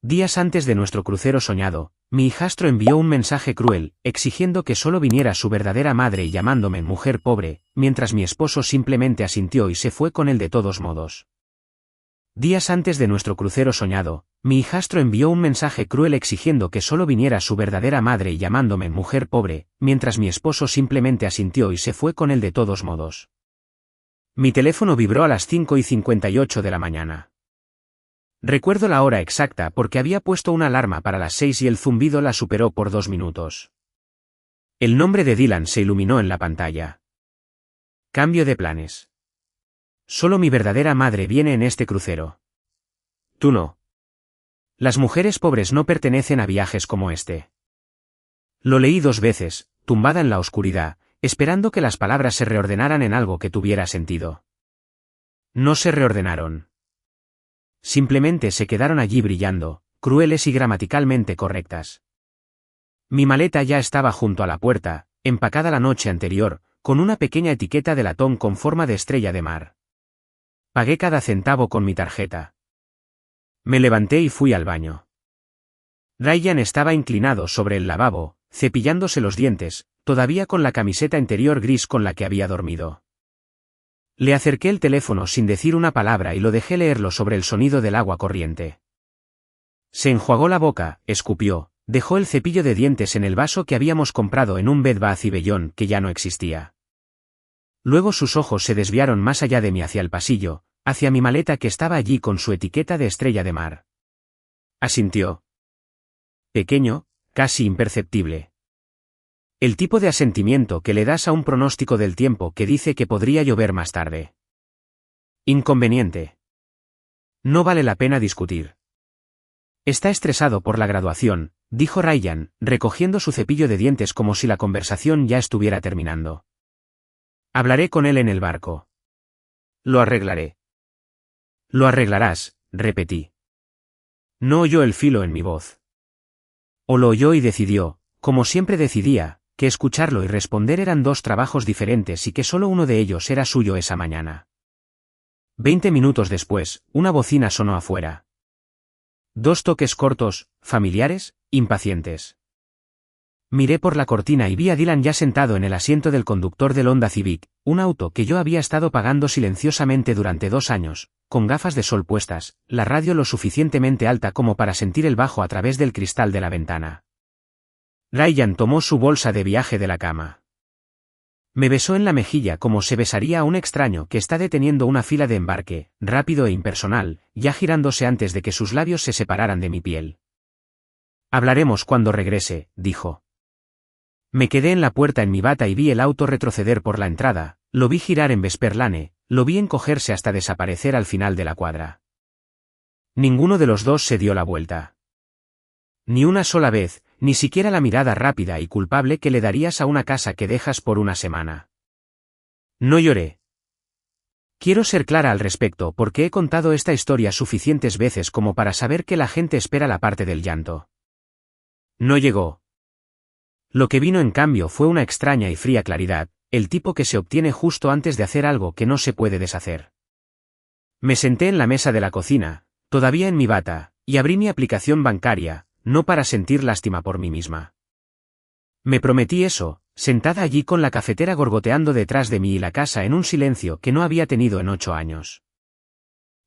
Días antes de nuestro crucero soñado, mi hijastro envió un mensaje cruel, exigiendo que solo viniera su verdadera madre y llamándome mujer pobre, mientras mi esposo simplemente asintió y se fue con él de todos modos. Días antes de nuestro crucero soñado, mi hijastro envió un mensaje cruel exigiendo que solo viniera su verdadera madre y llamándome mujer pobre, mientras mi esposo simplemente asintió y se fue con él de todos modos. Mi teléfono vibró a las 5:58 de la mañana. Recuerdo la hora exacta porque había puesto una alarma para las 6 y el zumbido la superó por 2 minutos. El nombre de Dylan se iluminó en la pantalla. Cambio de planes. Solo mi verdadera madre viene en este crucero. Tú no. Las mujeres pobres no pertenecen a viajes como este. Lo leí 2 veces, tumbada en la oscuridad, esperando que las palabras se reordenaran en algo que tuviera sentido. No se reordenaron. Simplemente se quedaron allí brillando, crueles y gramaticalmente correctas. Mi maleta ya estaba junto a la puerta, empacada la noche anterior, con una pequeña etiqueta de latón con forma de estrella de mar. Pagué cada centavo con mi tarjeta. Me levanté y fui al baño. Ryan estaba inclinado sobre el lavabo, cepillándose los dientes, todavía con la camiseta interior gris con la que había dormido. Le acerqué el teléfono sin decir una palabra y lo dejé leerlo sobre el sonido del agua corriente. Se enjuagó la boca, escupió, dejó el cepillo de dientes en el vaso que habíamos comprado en un Bed Bath & Beyond que ya no existía. Luego sus ojos se desviaron más allá de mí hacia el pasillo, hacia mi maleta que estaba allí con su etiqueta de estrella de mar. Asintió. Pequeño, casi imperceptible. El tipo de asentimiento que le das a un pronóstico del tiempo que dice que podría llover más tarde. Inconveniente. No vale la pena discutir. Está estresado por la graduación, dijo Ryan, recogiendo su cepillo de dientes como si la conversación ya estuviera terminando. Hablaré con él en el barco. Lo arreglaré. Lo arreglarás, repetí. No oyó el filo en mi voz. O lo oyó y decidió, como siempre decidía, que escucharlo y responder eran 2 trabajos diferentes y que solo uno de ellos era suyo esa mañana. 20 minutos después, una bocina sonó afuera. 2 toques cortos, familiares, impacientes. Miré por la cortina y vi a Dylan ya sentado en el asiento del conductor del Honda Civic, un auto que yo había estado pagando silenciosamente durante 2 años, con gafas de sol puestas, la radio lo suficientemente alta como para sentir el bajo a través del cristal de la ventana. Ryan tomó su bolsa de viaje de la cama. Me besó en la mejilla como se besaría a un extraño que está deteniendo una fila de embarque, rápido e impersonal, ya girándose antes de que sus labios se separaran de mi piel. Hablaremos cuando regrese, dijo. Me quedé en la puerta en mi bata y vi el auto retroceder por la entrada, lo vi girar en Vesper Lane, lo vi encogerse hasta desaparecer al final de la cuadra. Ninguno de los dos se dio la vuelta. Ni una sola vez, ni siquiera la mirada rápida y culpable que le darías a una casa que dejas por una semana. No lloré. Quiero ser clara al respecto porque he contado esta historia suficientes veces como para saber que la gente espera la parte del llanto. No llegó. Lo que vino en cambio fue una extraña y fría claridad, el tipo que se obtiene justo antes de hacer algo que no se puede deshacer. Me senté en la mesa de la cocina, todavía en mi bata, y abrí mi aplicación bancaria, no para sentir lástima por mí misma. Me prometí eso, sentada allí con la cafetera gorgoteando detrás de mí y la casa en un silencio que no había tenido en 8 años.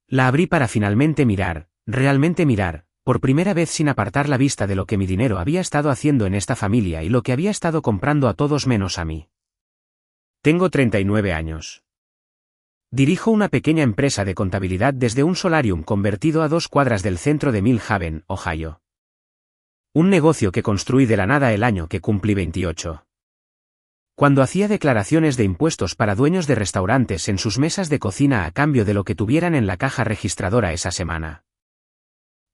La abrí para finalmente mirar, realmente mirar, por primera vez sin apartar la vista de lo que mi dinero había estado haciendo en esta familia y lo que había estado comprando a todos menos a mí. Tengo 39 años. Dirijo una pequeña empresa de contabilidad desde un solarium convertido a 2 cuadras del centro de Mill Haven, Ohio. Un negocio que construí de la nada el año que cumplí 28. Cuando hacía declaraciones de impuestos para dueños de restaurantes en sus mesas de cocina a cambio de lo que tuvieran en la caja registradora esa semana.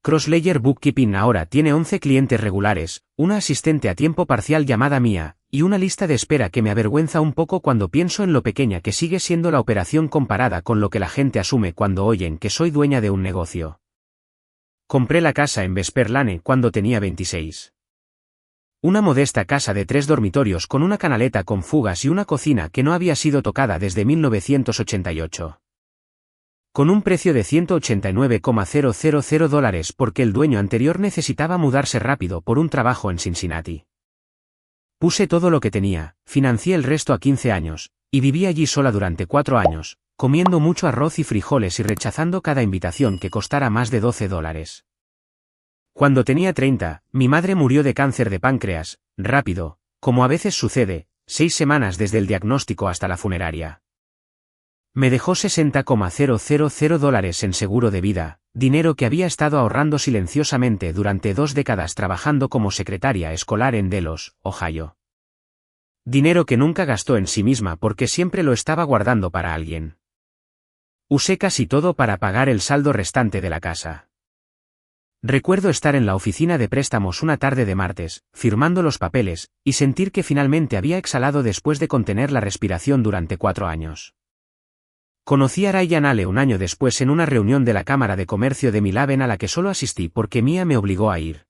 Crosslayer Bookkeeping ahora tiene 11 clientes regulares, una asistente a tiempo parcial llamada Mia, y una lista de espera que me avergüenza un poco cuando pienso en lo pequeña que sigue siendo la operación comparada con lo que la gente asume cuando oyen que soy dueña de un negocio. Compré la casa en Vesper Lane cuando tenía 26. Una modesta casa de 3 dormitorios con una canaleta con fugas y una cocina que no había sido tocada desde 1988. con un precio de $189,000 porque el dueño anterior necesitaba mudarse rápido por un trabajo en Cincinnati. Puse todo lo que tenía, financié el resto a 15 años, y viví allí sola durante 4 años, comiendo mucho arroz y frijoles y rechazando cada invitación que costara más de $12. Cuando tenía 30, mi madre murió de cáncer de páncreas, rápido, como a veces sucede, 6 semanas desde el diagnóstico hasta la funeraria. Me dejó $60,000 en seguro de vida, dinero que había estado ahorrando silenciosamente durante 2 décadas trabajando como secretaria escolar en Delos, Ohio. Dinero que nunca gastó en sí misma porque siempre lo estaba guardando para alguien. Usé casi todo para pagar el saldo restante de la casa. Recuerdo estar en la oficina de préstamos una tarde de martes, firmando los papeles, y sentir que finalmente había exhalado después de contener la respiración durante 4 años. Conocí a Ryan Ale un año después en una reunión de la Cámara de Comercio de Milhaven a la que solo asistí porque Mia me obligó a ir.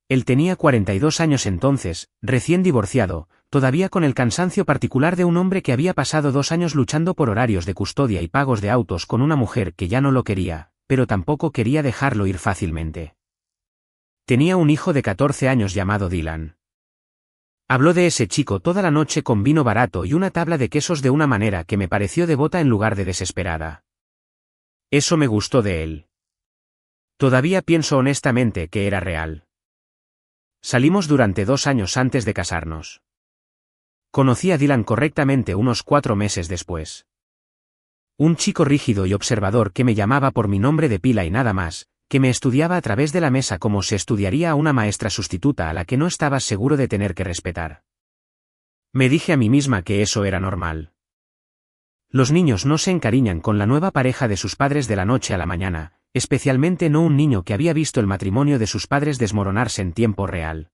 Él tenía 42 años entonces, recién divorciado, todavía con el cansancio particular de un hombre que había pasado 2 años luchando por horarios de custodia y pagos de autos con una mujer que ya no lo quería, pero tampoco quería dejarlo ir fácilmente. Tenía un hijo de 14 años llamado Dylan. Habló de ese chico toda la noche con vino barato y una tabla de quesos de una manera que me pareció devota en lugar de desesperada. Eso me gustó de él. Todavía pienso honestamente que era real. Salimos durante 2 años antes de casarnos. Conocí a Dylan correctamente unos 4 meses después. Un chico rígido y observador que me llamaba por mi nombre de pila y nada más, que me estudiaba a través de la mesa como se estudiaría a una maestra sustituta a la que no estabas seguro de tener que respetar. Me dije a mí misma que eso era normal. Los niños no se encariñan con la nueva pareja de sus padres de la noche a la mañana, especialmente no un niño que había visto el matrimonio de sus padres desmoronarse en tiempo real.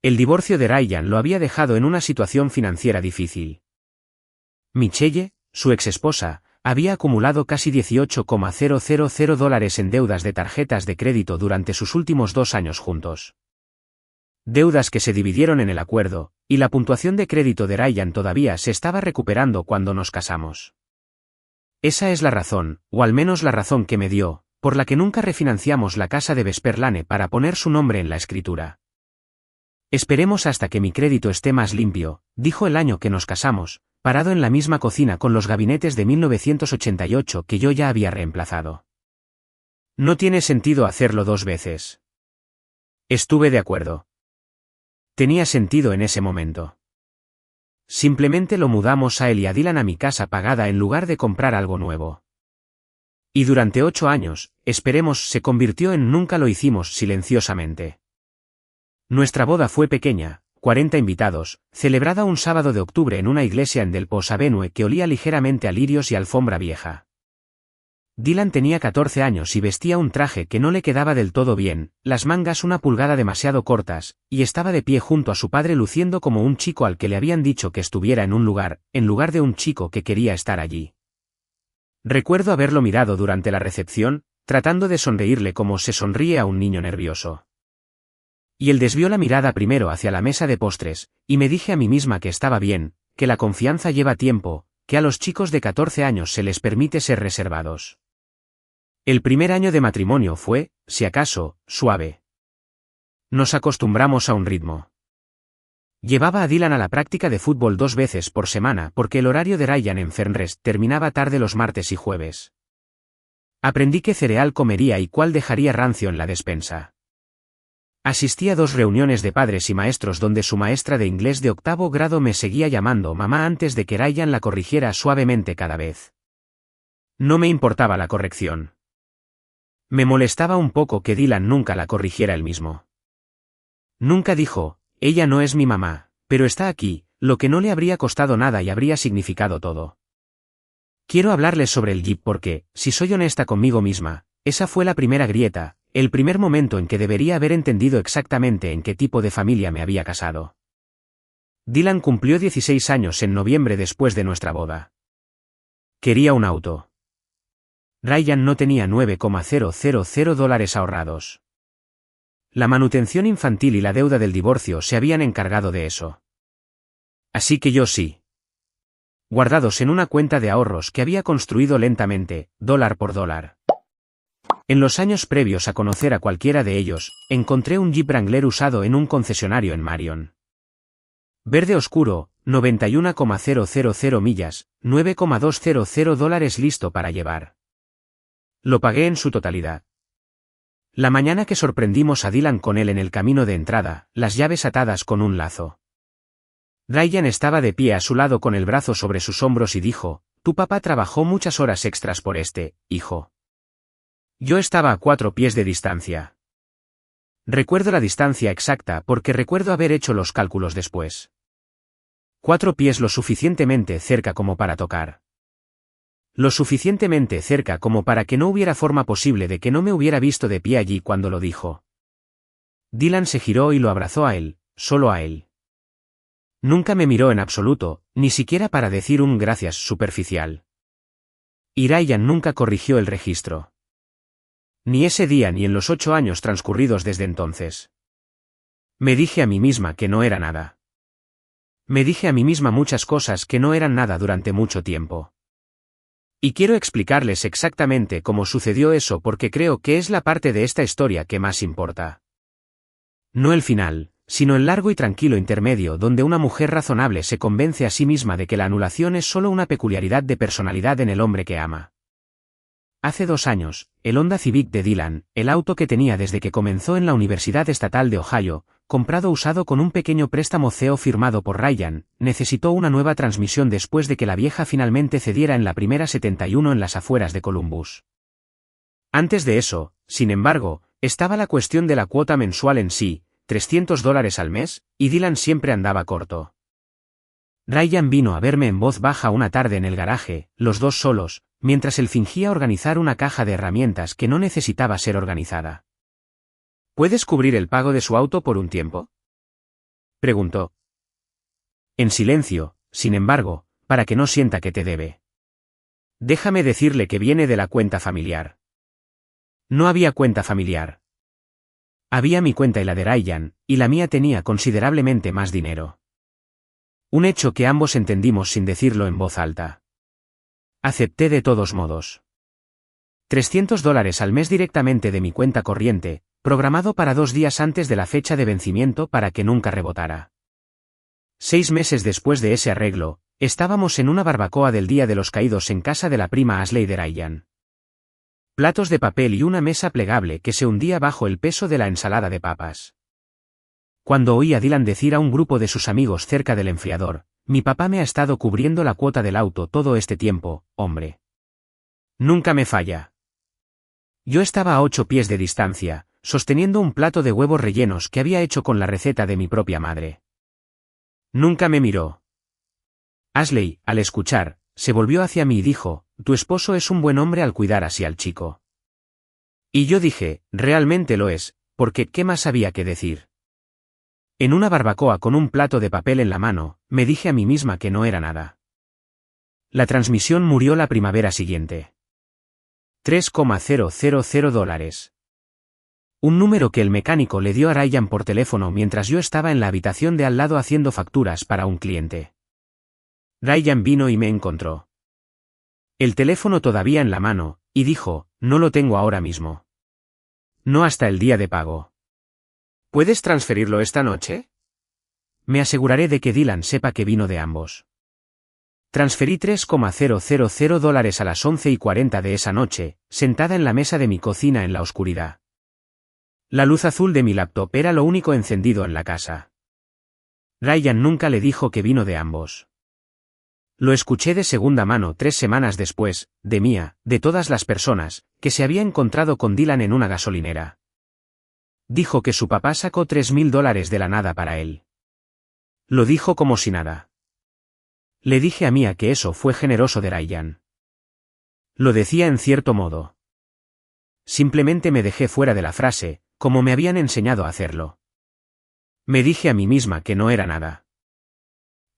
El divorcio de Ryan lo había dejado en una situación financiera difícil. Michelle, su exesposa, había acumulado casi $18,000 en deudas de tarjetas de crédito durante sus últimos 2 años juntos. Deudas que se dividieron en el acuerdo, y la puntuación de crédito de Ryan todavía se estaba recuperando cuando nos casamos. Esa es la razón, o al menos la razón que me dio, por la que nunca refinanciamos la casa de Vesperlane para poner su nombre en la escritura. Esperemos hasta que mi crédito esté más limpio, dijo el año que nos casamos, parado en la misma cocina con los gabinetes de 1988 que yo ya había reemplazado. No tiene sentido hacerlo 2 veces. Estuve de acuerdo. Tenía sentido en ese momento. Simplemente lo mudamos a él y a Dylan a mi casa pagada en lugar de comprar algo nuevo. Y durante 8 años, esperemos, se convirtió en nunca lo hicimos silenciosamente. Nuestra boda fue pequeña, 40 invitados, celebrada un sábado de octubre en una iglesia en Del Paso Avenue que olía ligeramente a lirios y alfombra vieja. Dylan tenía 14 años y vestía un traje que no le quedaba del todo bien, las mangas una pulgada demasiado cortas, y estaba de pie junto a su padre luciendo como un chico al que le habían dicho que estuviera en lugar de un chico que quería estar allí. Recuerdo haberlo mirado durante la recepción, tratando de sonreírle como se sonríe a un niño nervioso. Y él desvió la mirada primero hacia la mesa de postres, y me dije a mí misma que estaba bien, que la confianza lleva tiempo, que a los chicos de 14 años se les permite ser reservados. El primer año de matrimonio fue, si acaso, suave. Nos acostumbramos a un ritmo. Llevaba a Dylan a la práctica de fútbol 2 veces por semana porque el horario de Ryan en Fernrest terminaba tarde los martes y jueves. Aprendí qué cereal comería y cuál dejaría rancio en la despensa. Asistí a 2 reuniones de padres y maestros donde su maestra de inglés de 8º grado me seguía llamando mamá antes de que Ryan la corrigiera suavemente cada vez. No me importaba la corrección. Me molestaba un poco que Dylan nunca la corrigiera él mismo. Nunca dijo, ella no es mi mamá, pero está aquí, lo que no le habría costado nada y habría significado todo. Quiero hablarles sobre el Jeep porque, si soy honesta conmigo misma, esa fue la primera grieta, el primer momento en que debería haber entendido exactamente en qué tipo de familia me había casado. Dylan cumplió 16 años en noviembre después de nuestra boda. Quería un auto. Ryan no tenía $9,000 ahorrados. La manutención infantil y la deuda del divorcio se habían encargado de eso. Así que yo sí. guardados en una cuenta de ahorros que había construido lentamente, dólar por dólar. En los años previos a conocer a cualquiera de ellos, encontré un Jeep Wrangler usado en un concesionario en Marion. Verde oscuro, 91,000 millas, $9,200 listo para llevar. Lo pagué en su totalidad. La mañana que sorprendimos a Dylan con él en el camino de entrada, las llaves atadas con un lazo. Ryan estaba de pie a su lado con el brazo sobre sus hombros y dijo, «Tu papá trabajó muchas horas extras por hijo». Yo estaba a 4 pies de distancia. Recuerdo la distancia exacta porque recuerdo haber hecho los cálculos después. 4 pies lo suficientemente cerca como para tocar. Lo suficientemente cerca como para que no hubiera forma posible de que no me hubiera visto de pie allí cuando lo dijo. Dylan se giró y lo abrazó a él, solo a él. Nunca me miró en absoluto, ni siquiera para decir un gracias superficial. Y Ryan nunca corrigió el registro. Ni ese día ni en los 8 años transcurridos desde entonces. Me dije a mí misma que no era nada. Me dije a mí misma muchas cosas que no eran nada durante mucho tiempo. Y quiero explicarles exactamente cómo sucedió eso porque creo que es la parte de esta historia que más importa. No el final, sino el largo y tranquilo intermedio donde una mujer razonable se convence a sí misma de que la anulación es solo una peculiaridad de personalidad en el hombre que ama. Hace 2 años, el Honda Civic de Dylan, el auto que tenía desde que comenzó en la Universidad Estatal de Ohio, comprado usado con un pequeño préstamo CEO firmado por Ryan, necesitó una nueva transmisión después de que la vieja finalmente cediera en la primera 71 en las afueras de Columbus. Antes de eso, sin embargo, estaba la cuestión de la cuota mensual en sí, $300 al mes, y Dylan siempre andaba corto. Ryan vino a verme en voz baja una tarde en el garaje, los dos solos, mientras él fingía organizar una caja de herramientas que no necesitaba ser organizada. ¿Puedes cubrir el pago de su auto por un tiempo?, preguntó. En silencio, sin embargo, para que no sienta que te debe. Déjame decirle que viene de la cuenta familiar. No había cuenta familiar. Había mi cuenta y la de Ryan, y la mía tenía considerablemente más dinero. Un hecho que ambos entendimos sin decirlo en voz alta. Acepté de todos modos. $300 al mes directamente de mi cuenta corriente, programado para 2 días antes de la fecha de vencimiento para que nunca rebotara. 6 meses después de ese arreglo, estábamos en una barbacoa del Día de los Caídos en casa de la prima Ashley de Ryan. Platos de papel y una mesa plegable que se hundía bajo el peso de la ensalada de papas. Cuando oí a Dylan decir a un grupo de sus amigos cerca del enfriador, mi papá me ha estado cubriendo la cuota del auto todo este tiempo, hombre. Nunca me falla. Yo estaba a 8 pies de distancia, sosteniendo un plato de huevos rellenos que había hecho con la receta de mi propia madre. Nunca me miró. Ashley, al escuchar, se volvió hacia mí y dijo, «Tu esposo es un buen hombre al cuidar así al chico». Y yo dije, «Realmente lo es, porque ¿qué más había que decir?». En una barbacoa con un plato de papel en la mano, me dije a mí misma que no era nada. La transmisión murió la primavera siguiente. $3,000. Un número que el mecánico le dio a Ryan por teléfono mientras yo estaba en la habitación de al lado haciendo facturas para un cliente. Ryan vino y me encontró. El teléfono todavía en la mano, y dijo, «No lo tengo ahora mismo. No hasta el día de pago». ¿Puedes transferirlo esta noche? Me aseguraré de que Dylan sepa que vino de ambos. Transferí $3,000 a las 11:40 de esa noche, sentada en la mesa de mi cocina en la oscuridad. La luz azul de mi laptop era lo único encendido en la casa. Ryan nunca le dijo que vino de ambos. Lo escuché de segunda mano 3 semanas después, de todas las personas, que se había encontrado con Dylan en una gasolinera. Dijo que su papá sacó $3,000 de la nada para él. Lo dijo como si nada. Le dije a Mia que eso fue generoso de Ryan. Lo decía en cierto modo. Simplemente me dejé fuera de la frase, como me habían enseñado a hacerlo. Me dije a mí misma que no era nada.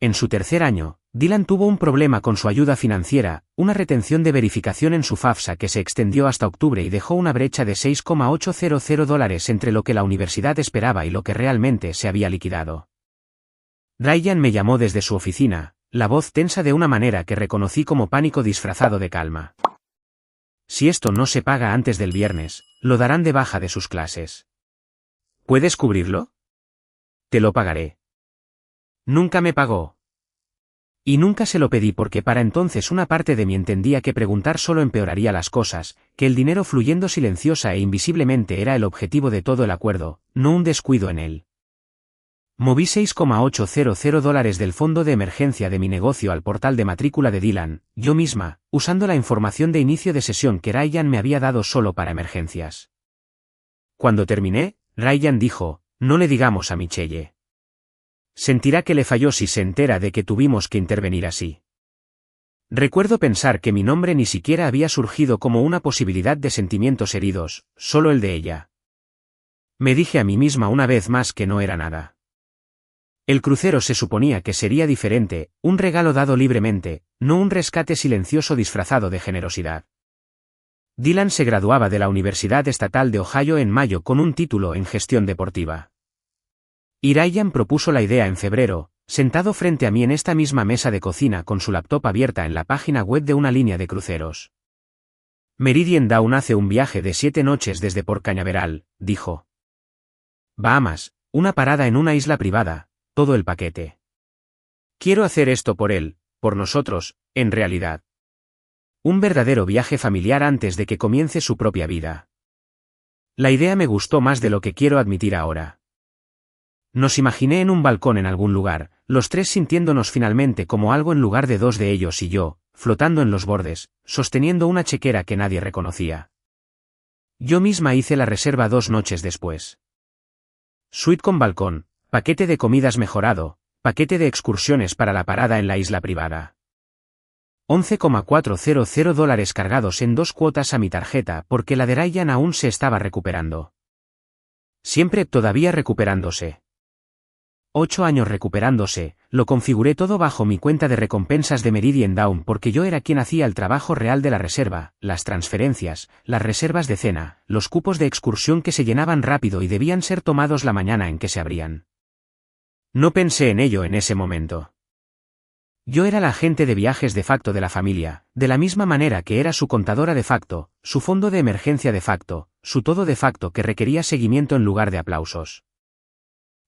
En su 3er año, Dylan tuvo un problema con su ayuda financiera, una retención de verificación en su FAFSA que se extendió hasta octubre y dejó una brecha de $6,800 entre lo que la universidad esperaba y lo que realmente se había liquidado. Ryan me llamó desde su oficina, la voz tensa de una manera que reconocí como pánico disfrazado de calma. Si esto no se paga antes del viernes, lo darán de baja de sus clases. ¿Puedes cubrirlo? Te lo pagaré. Nunca me pagó. Y nunca se lo pedí porque para entonces una parte de mí entendía que preguntar solo empeoraría las cosas, que el dinero fluyendo silenciosa e invisiblemente era el objetivo de todo el acuerdo, no un descuido en él. Moví $6,800 del fondo de emergencia de mi negocio al portal de matrícula de Dylan, yo misma, usando la información de inicio de sesión que Ryan me había dado solo para emergencias. Cuando terminé, Ryan dijo, no le digamos a Michelle. Sentirá que le falló si se entera de que tuvimos que intervenir así. Recuerdo pensar que mi nombre ni siquiera había surgido como una posibilidad de sentimientos heridos, solo el de ella. Me dije a mí misma una vez más que no era nada. El crucero se suponía que sería diferente, un regalo dado libremente, no un rescate silencioso disfrazado de generosidad. Dylan se graduaba de la Universidad Estatal de Ohio en mayo con un título en gestión deportiva. Y Ryan propuso la idea en febrero, sentado frente a mí en esta misma mesa de cocina con su laptop abierta en la página web de una línea de cruceros. Meridian Dawn hace un viaje de 7 noches desde Port Cañaveral, dijo. Bahamas, una parada en una isla privada, todo el paquete. Quiero hacer esto por él, por nosotros, en realidad. Un verdadero viaje familiar antes de que comience su propia vida. La idea me gustó más de lo que quiero admitir ahora. Nos imaginé en un balcón en algún lugar, los tres sintiéndonos finalmente como algo en lugar de dos de ellos y yo, flotando en los bordes, sosteniendo una chequera que nadie reconocía. Yo misma hice la reserva 2 noches después. Suite con balcón, paquete de comidas mejorado, paquete de excursiones para la parada en la isla privada. $11,400 cargados en 2 cuotas a mi tarjeta porque la de Ryan aún se estaba recuperando. Siempre todavía recuperándose. 8 años recuperándose, lo configuré todo bajo mi cuenta de recompensas de Meridian Dawn porque yo era quien hacía el trabajo real de la reserva, las transferencias, las reservas de cena, los cupos de excursión que se llenaban rápido y debían ser tomados la mañana en que se abrían. No pensé en ello en ese momento. Yo era la agente de viajes de facto de la familia, de la misma manera que era su contadora de facto, su fondo de emergencia de facto, su todo de facto que requería seguimiento en lugar de aplausos.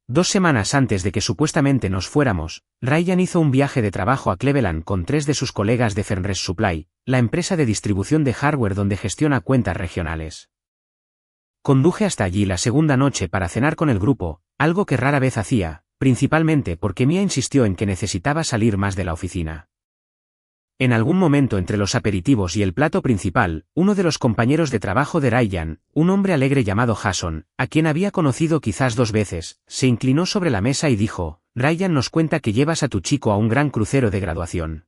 2 semanas antes de que supuestamente nos fuéramos, Ryan hizo un viaje de trabajo a Cleveland con 3 de sus colegas de Fenris Supply, la empresa de distribución de hardware donde gestiona cuentas regionales. Conduje hasta allí la segunda noche para cenar con el grupo, algo que rara vez hacía, principalmente porque Mia insistió en que necesitaba salir más de la oficina. En algún momento entre los aperitivos y el plato principal, uno de los compañeros de trabajo de Ryan, un hombre alegre llamado Jason, a quien había conocido quizás 2 veces, se inclinó sobre la mesa y dijo, Ryan nos cuenta que llevas a tu chico a un gran crucero de graduación.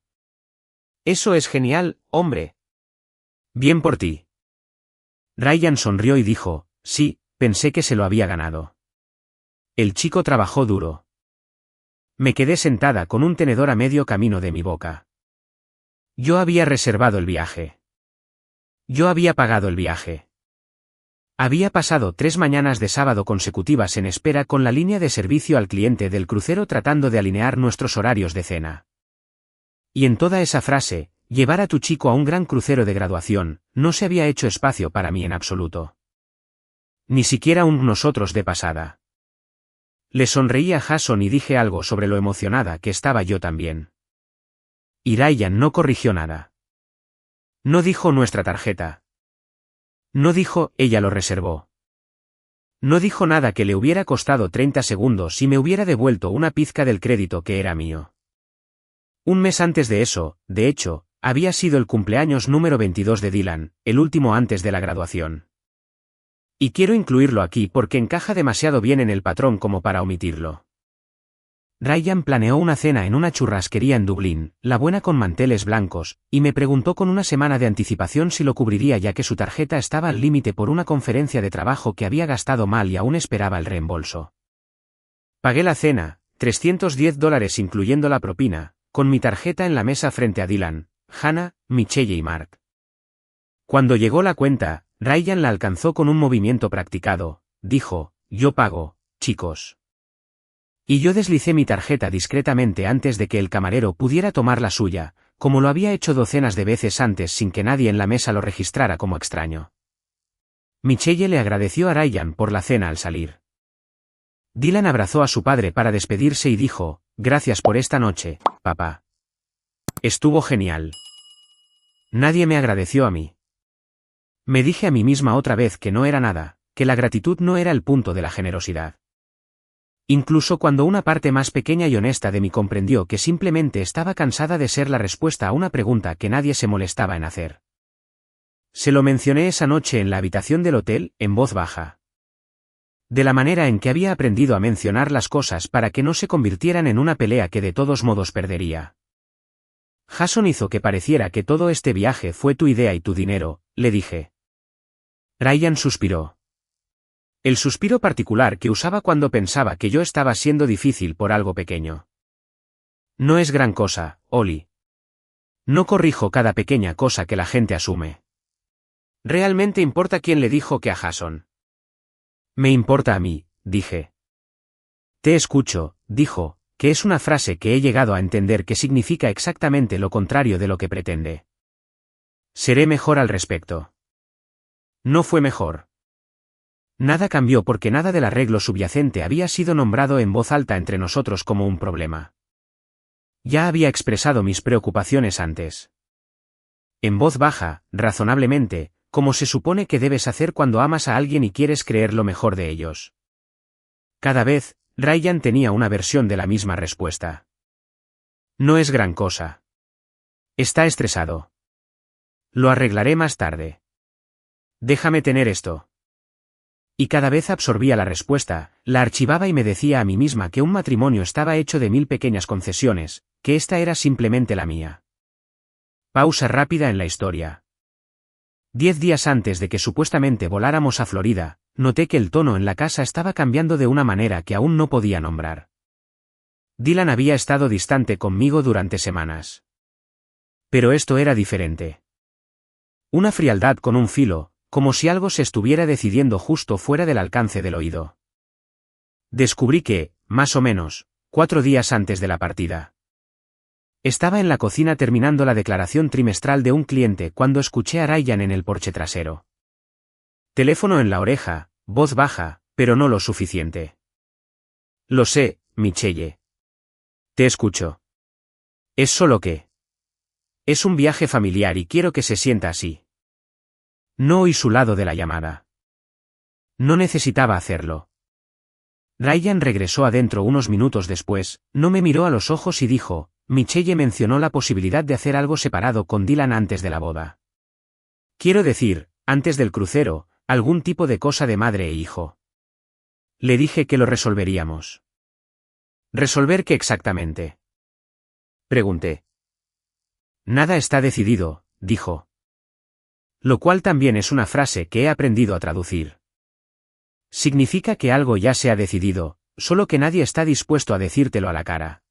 Eso es genial, hombre. Bien por ti. Ryan sonrió y dijo, sí, pensé que se lo había ganado. El chico trabajó duro. Me quedé sentada con un tenedor a medio camino de mi boca. Yo había reservado el viaje. Yo había pagado el viaje. Había pasado 3 mañanas de sábado consecutivas en espera con la línea de servicio al cliente del crucero tratando de alinear nuestros horarios de cena. Y en toda esa frase, llevar a tu chico a un gran crucero de graduación, no se había hecho espacio para mí en absoluto. Ni siquiera un nosotros de pasada. Le sonreí a Jason y dije algo sobre lo emocionada que estaba yo también. Y Ryan no corrigió nada. No dijo nuestra tarjeta. No dijo, ella lo reservó. No dijo nada que le hubiera costado 30 segundos y me hubiera devuelto una pizca del crédito que era mío. Un mes antes de eso, de hecho, había sido el cumpleaños número 22 de Dylan, el último antes de la graduación. Y quiero incluirlo aquí porque encaja demasiado bien en el patrón como para omitirlo. Ryan planeó una cena en una churrasquería en Dublín, la buena con manteles blancos, y me preguntó con una semana de anticipación si lo cubriría ya que su tarjeta estaba al límite por una conferencia de trabajo que había gastado mal y aún esperaba el reembolso. Pagué la cena, $310 incluyendo la propina, con mi tarjeta en la mesa frente a Dylan, Hannah, Michelle y Mark. Cuando llegó la cuenta, Ryan la alcanzó con un movimiento practicado, dijo, yo pago, chicos. Y yo deslicé mi tarjeta discretamente antes de que el camarero pudiera tomar la suya, como lo había hecho docenas de veces antes sin que nadie en la mesa lo registrara como extraño. Michelle le agradeció a Ryan por la cena al salir. Dylan abrazó a su padre para despedirse y dijo, «Gracias por esta noche, papá. Estuvo genial». Nadie me agradeció a mí. Me dije a mí misma otra vez que no era nada, que la gratitud no era el punto de la generosidad. Incluso cuando una parte más pequeña y honesta de mí comprendió que simplemente estaba cansada de ser la respuesta a una pregunta que nadie se molestaba en hacer. Se lo mencioné esa noche en la habitación del hotel, en voz baja. De la manera en que había aprendido a mencionar las cosas para que no se convirtieran en una pelea que de todos modos perdería. Jason hizo que pareciera que todo este viaje fue tu idea y tu dinero, le dije. Ryan suspiró. El suspiro particular que usaba cuando pensaba que yo estaba siendo difícil por algo pequeño. No es gran cosa, Ollie. No corrijo cada pequeña cosa que la gente asume. ¿Realmente importa quién le dijo que a Jason? Me importa a mí, dije. Te escucho, dijo, que es una frase que he llegado a entender que significa exactamente lo contrario de lo que pretende. Seré mejor al respecto. No fue mejor. Nada cambió porque nada del arreglo subyacente había sido nombrado en voz alta entre nosotros como un problema. Ya había expresado mis preocupaciones antes. En voz baja, razonablemente, como se supone que debes hacer cuando amas a alguien y quieres creer lo mejor de ellos. Cada vez, Ryan tenía una versión de la misma respuesta. No es gran cosa. Está estresado. Lo arreglaré más tarde. Déjame tener esto. Y cada vez absorbía la respuesta, la archivaba y me decía a mí misma que un matrimonio estaba hecho de 1000 pequeñas concesiones, que esta era simplemente la mía. Pausa rápida en la historia. 10 días antes de que supuestamente voláramos a Florida, noté que el tono en la casa estaba cambiando de una manera que aún no podía nombrar. Dylan había estado distante conmigo durante semanas. Pero esto era diferente. Una frialdad con un filo, como si algo se estuviera decidiendo justo fuera del alcance del oído. Descubrí que, más o menos, 4 días antes de la partida. Estaba en la cocina terminando la declaración trimestral de un cliente cuando escuché a Ryan en el porche trasero. Teléfono en la oreja, voz baja, pero no lo suficiente. Lo sé, Michelle. Te escucho. Es solo que. Es un viaje familiar y quiero que se sienta así. No oí su lado de la llamada. No necesitaba hacerlo. Ryan regresó adentro unos minutos después, no me miró a los ojos y dijo, Michelle mencionó la posibilidad de hacer algo separado con Dylan antes de la boda. Quiero decir, antes del crucero, algún tipo de cosa de madre e hijo. Le dije que lo resolveríamos. ¿Resolver qué exactamente? Pregunté. Nada está decidido, dijo. Lo cual también es una frase que he aprendido a traducir. Significa que algo ya se ha decidido, solo que nadie está dispuesto a decírtelo a la cara.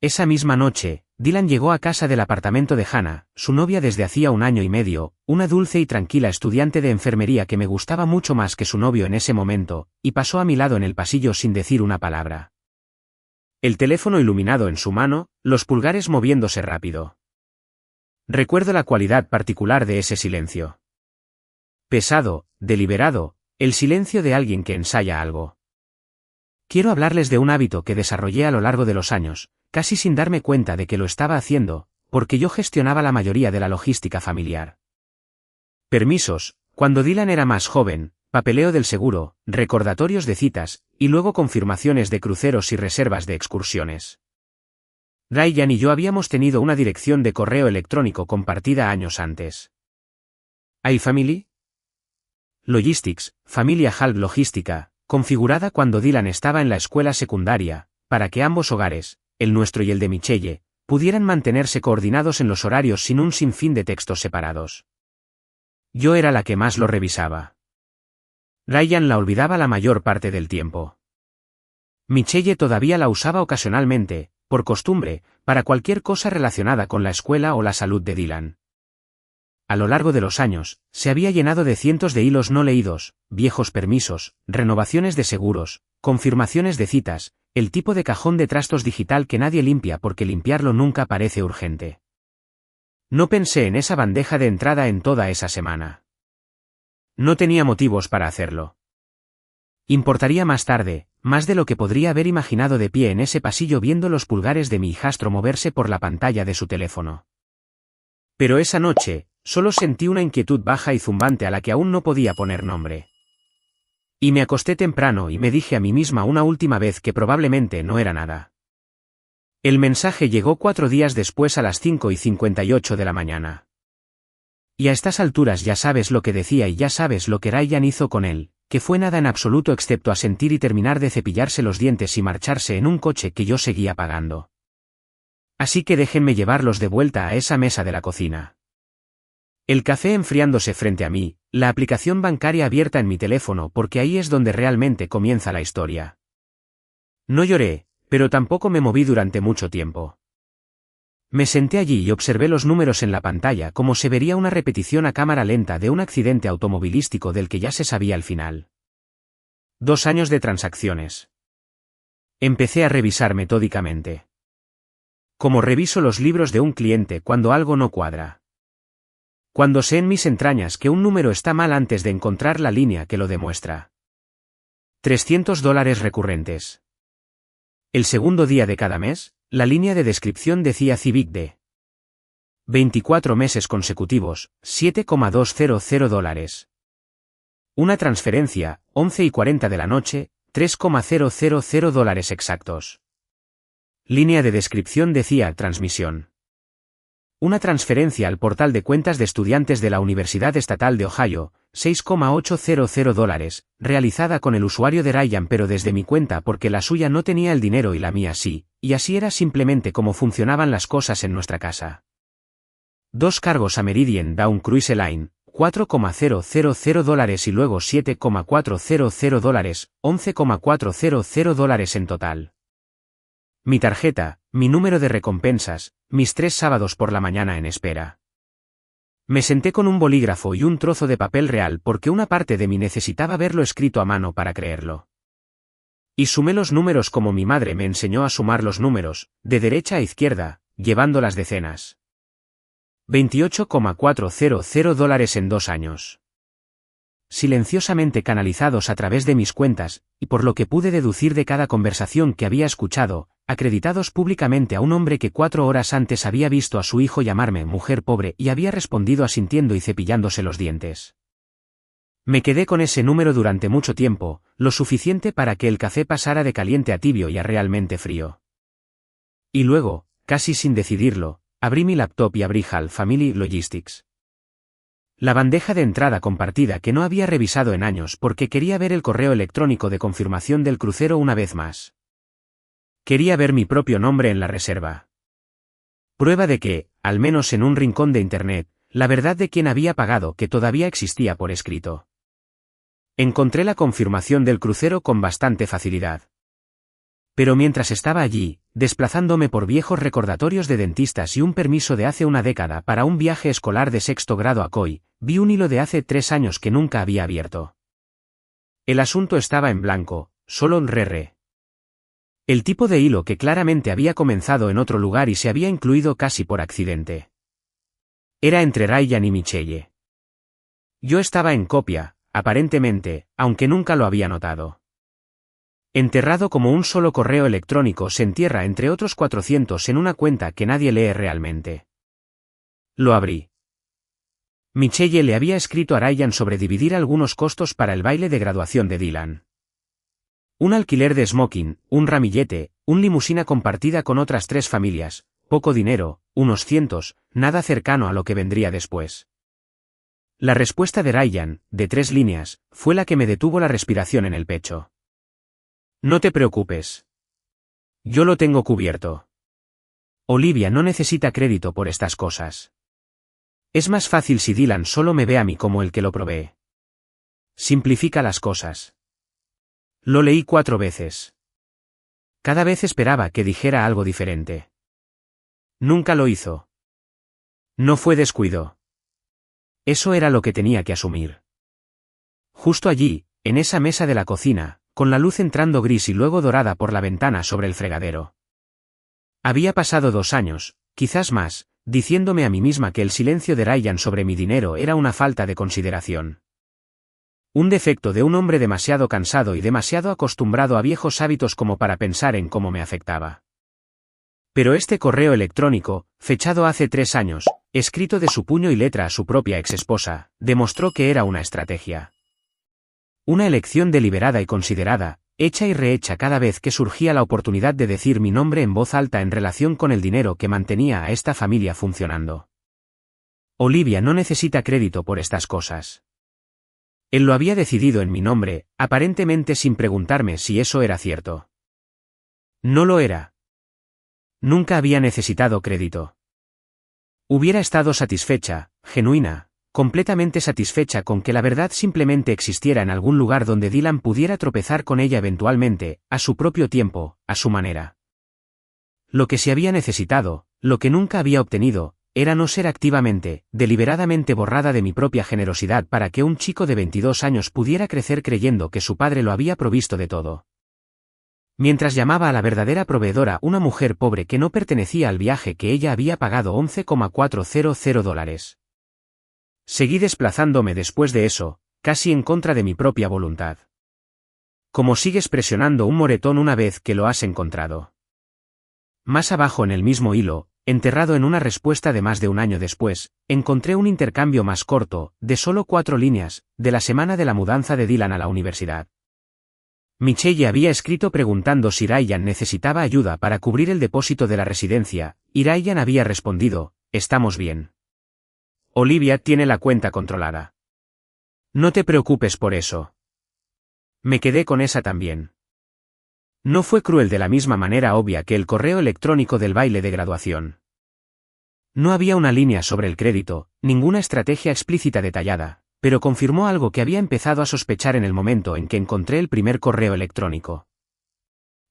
Esa misma noche, Dylan llegó a casa del apartamento de Hannah, su novia desde hacía 1 año y medio, una dulce y tranquila estudiante de enfermería que me gustaba mucho más que su novio en ese momento, y pasó a mi lado en el pasillo sin decir una palabra. El teléfono iluminado en su mano, los pulgares moviéndose rápido. Recuerdo la cualidad particular de ese silencio. Pesado, deliberado, el silencio de alguien que ensaya algo. Quiero hablarles de un hábito que desarrollé a lo largo de los años, casi sin darme cuenta de que lo estaba haciendo, porque yo gestionaba la mayoría de la logística familiar. Permisos, cuando Dylan era más joven, papeleo del seguro, recordatorios de citas, y luego confirmaciones de cruceros y reservas de excursiones. Ryan y yo habíamos tenido una dirección de correo electrónico compartida años antes. iFamily? Logistics, familia Halb Logística, configurada cuando Dylan estaba en la escuela secundaria, para que ambos hogares, el nuestro y el de Michelle, pudieran mantenerse coordinados en los horarios sin un sinfín de textos separados. Yo era la que más lo revisaba. Ryan la olvidaba la mayor parte del tiempo. Michelle todavía la usaba ocasionalmente, por costumbre, para cualquier cosa relacionada con la escuela o la salud de Dylan. A lo largo de los años, se había llenado de cientos de hilos no leídos, viejos permisos, renovaciones de seguros, confirmaciones de citas, el tipo de cajón de trastos digital que nadie limpia porque limpiarlo nunca parece urgente. No pensé en esa bandeja de entrada en toda esa semana. No tenía motivos para hacerlo. Importaría más tarde, más de lo que podría haber imaginado de pie en ese pasillo viendo los pulgares de mi hijastro moverse por la pantalla de su teléfono. Pero esa noche, solo sentí una inquietud baja y zumbante a la que aún no podía poner nombre. Y me acosté temprano y me dije a mí misma una última vez que probablemente no era nada. El mensaje llegó 4 días después a las 5:58 de la mañana. Y a estas alturas ya sabes lo que decía y ya sabes lo que Ryan hizo con él, que fue nada en absoluto excepto asentir y terminar de cepillarse los dientes y marcharse en un coche que yo seguía pagando. Así que déjenme llevarlos de vuelta a esa mesa de la cocina. El café enfriándose frente a mí, la aplicación bancaria abierta en mi teléfono porque ahí es donde realmente comienza la historia. No lloré, pero tampoco me moví durante mucho tiempo. Me senté allí y observé los números en la pantalla como se vería una repetición a cámara lenta de un accidente automovilístico del que ya se sabía el final. 2 años de transacciones. Empecé a revisar metódicamente. Como reviso los libros de un cliente cuando algo no cuadra. Cuando sé en mis entrañas que un número está mal antes de encontrar la línea que lo demuestra. $300 recurrentes. El segundo día de cada mes, la línea de descripción decía Civic de 24 meses consecutivos, $7,200. Una transferencia, 11:40 de la noche, $3,000 exactos. Línea de descripción decía transmisión. Una transferencia al portal de cuentas de estudiantes de la Universidad Estatal de Ohio, $6,800, realizada con el usuario de Ryan pero desde mi cuenta porque la suya no tenía el dinero y la mía sí, y así era simplemente como funcionaban las cosas en nuestra casa. 2 cargos a Meridian Down Cruise Line, $4,000 y luego $7,400, $11,400 en total. Mi tarjeta, mi número de recompensas, mis 3 sábados por la mañana en espera. Me senté con un bolígrafo y un trozo de papel real porque una parte de mí necesitaba verlo escrito a mano para creerlo. Y sumé los números como mi madre me enseñó a sumar los números, de derecha a izquierda, llevando las decenas. $28,400 en 2 años. Silenciosamente canalizados a través de mis cuentas, y por lo que pude deducir de cada conversación que había escuchado, acreditados públicamente a un hombre que 4 horas antes había visto a su hijo llamarme mujer pobre y había respondido asintiendo y cepillándose los dientes. Me quedé con ese número durante mucho tiempo, lo suficiente para que el café pasara de caliente a tibio y a realmente frío. Y luego, casi sin decidirlo, abrí mi laptop y abrí HAL Family Logistics. La bandeja de entrada compartida que no había revisado en años porque quería ver el correo electrónico de confirmación del crucero una vez más. Quería ver mi propio nombre en la reserva. Prueba de que, al menos en un rincón de Internet, la verdad de quién había pagado que todavía existía por escrito. Encontré la confirmación del crucero con bastante facilidad. Pero mientras estaba allí, desplazándome por viejos recordatorios de dentistas y un permiso de hace una década para un viaje escolar de 6º grado a COI, vi un hilo de hace 3 años que nunca había abierto. El asunto estaba en blanco, solo un re. El tipo de hilo que claramente había comenzado en otro lugar y se había incluido casi por accidente. Era entre Ryan y Michelle. Yo estaba en copia, aparentemente, aunque nunca lo había notado. Enterrado como un solo correo electrónico se entierra entre otros 400 en una cuenta que nadie lee realmente. Lo abrí. Michelle le había escrito a Ryan sobre dividir algunos costos para el baile de graduación de Dylan. Un alquiler de smoking, un ramillete, un limusina compartida con otras 3 familias, poco dinero, unos cientos, nada cercano a lo que vendría después. La respuesta de Ryan, de 3 líneas, fue la que me detuvo la respiración en el pecho. No te preocupes. Yo lo tengo cubierto. Olivia no necesita crédito por estas cosas. Es más fácil si Dylan solo me ve a mí como el que lo provee. Simplifica las cosas. Lo leí 4 veces. Cada vez esperaba que dijera algo diferente. Nunca lo hizo. No fue descuido. Eso era lo que tenía que asumir. Justo allí, en esa mesa de la cocina, con la luz entrando gris y luego dorada por la ventana sobre el fregadero. Había pasado 2 años, quizás más, diciéndome a mí misma que el silencio de Ryan sobre mi dinero era una falta de consideración. Un defecto de un hombre demasiado cansado y demasiado acostumbrado a viejos hábitos como para pensar en cómo me afectaba. Pero este correo electrónico, fechado hace 3 años, escrito de su puño y letra a su propia exesposa, demostró que era una estrategia. Una elección deliberada y considerada, hecha y rehecha cada vez que surgía la oportunidad de decir mi nombre en voz alta en relación con el dinero que mantenía a esta familia funcionando. Olivia no necesita crédito por estas cosas. Él lo había decidido en mi nombre, aparentemente sin preguntarme si eso era cierto. No lo era. Nunca había necesitado crédito. Hubiera estado satisfecha, genuina, completamente satisfecha con que la verdad simplemente existiera en algún lugar donde Dylan pudiera tropezar con ella eventualmente, a su propio tiempo, a su manera. Lo que se había necesitado, lo que nunca había obtenido, era no ser activamente, deliberadamente borrada de mi propia generosidad para que un chico de 22 años pudiera crecer creyendo que su padre lo había provisto de todo. Mientras llamaba a la verdadera proveedora una mujer pobre que no pertenecía al viaje que ella había pagado $11,400. Seguí desplazándome después de eso, casi en contra de mi propia voluntad. Como sigues presionando un moretón una vez que lo has encontrado. Más abajo en el mismo hilo, enterrado en una respuesta de más de un año después, encontré un intercambio más corto, de solo 4 líneas, de la semana de la mudanza de Dylan a la universidad. Michelle había escrito preguntando si Ryan necesitaba ayuda para cubrir el depósito de la residencia, y Ryan había respondido, estamos bien. Olivia tiene la cuenta controlada. No te preocupes por eso. Me quedé con esa también. No fue cruel de la misma manera obvia que el correo electrónico del baile de graduación. No había una línea sobre el crédito, ninguna estrategia explícita detallada, pero confirmó algo que había empezado a sospechar en el momento en que encontré el primer correo electrónico.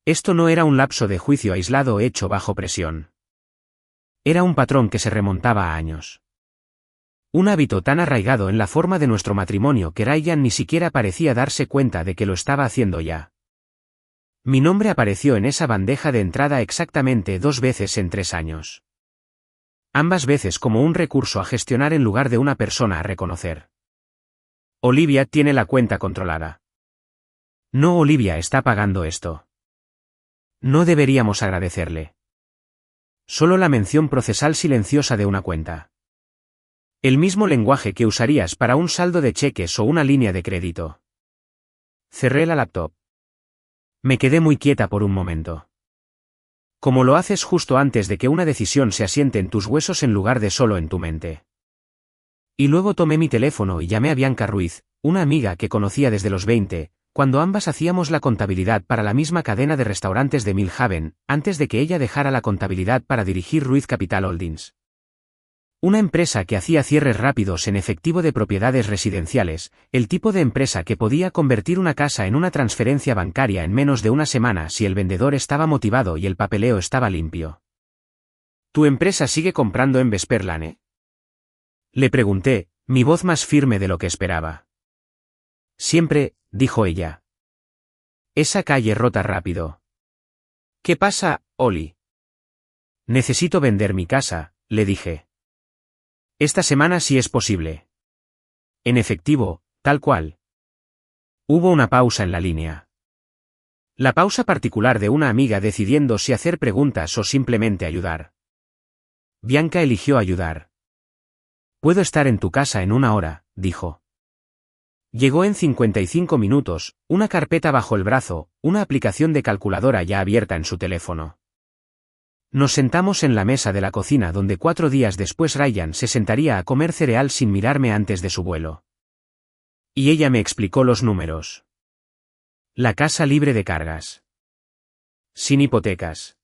Esto no era un lapso de juicio aislado hecho bajo presión. Era un patrón que se remontaba a años. Un hábito tan arraigado en la forma de nuestro matrimonio que Ryan ni siquiera parecía darse cuenta de que lo estaba haciendo ya. Mi nombre apareció en esa bandeja de entrada exactamente 2 veces en 3 años. Ambas veces como un recurso a gestionar en lugar de una persona a reconocer. Olivia tiene la cuenta controlada. No, Olivia está pagando esto. No deberíamos agradecerle. Solo la mención procesal silenciosa de una cuenta. El mismo lenguaje que usarías para un saldo de cheques o una línea de crédito. Cerré la laptop. Me quedé muy quieta por un momento. Como lo haces justo antes de que una decisión se asiente en tus huesos en lugar de solo en tu mente. Y luego tomé mi teléfono y llamé a Bianca Ruiz, una amiga que conocía desde los 20, cuando ambas hacíamos la contabilidad para la misma cadena de restaurantes de Millhaven, antes de que ella dejara la contabilidad para dirigir Ruiz Capital Holdings. Una empresa que hacía cierres rápidos en efectivo de propiedades residenciales, el tipo de empresa que podía convertir una casa en una transferencia bancaria en menos de una semana si el vendedor estaba motivado y el papeleo estaba limpio. ¿Tu empresa sigue comprando en Vesperlane? Le pregunté, mi voz más firme de lo que esperaba. Siempre, dijo ella. Esa calle rota rápido. ¿Qué pasa, Oli? Necesito vender mi casa, le dije. Esta semana sí es posible. En efectivo, tal cual. Hubo una pausa en la línea. La pausa particular de una amiga decidiendo si hacer preguntas o simplemente ayudar. Bianca eligió ayudar. Puedo estar en tu casa en 1 hora, dijo. Llegó en 55 minutos, una carpeta bajo el brazo, una aplicación de calculadora ya abierta en su teléfono. Nos sentamos en la mesa de la cocina donde 4 días después Ryan se sentaría a comer cereal sin mirarme antes de su vuelo. Y ella me explicó los números. La casa libre de cargas. Sin hipotecas.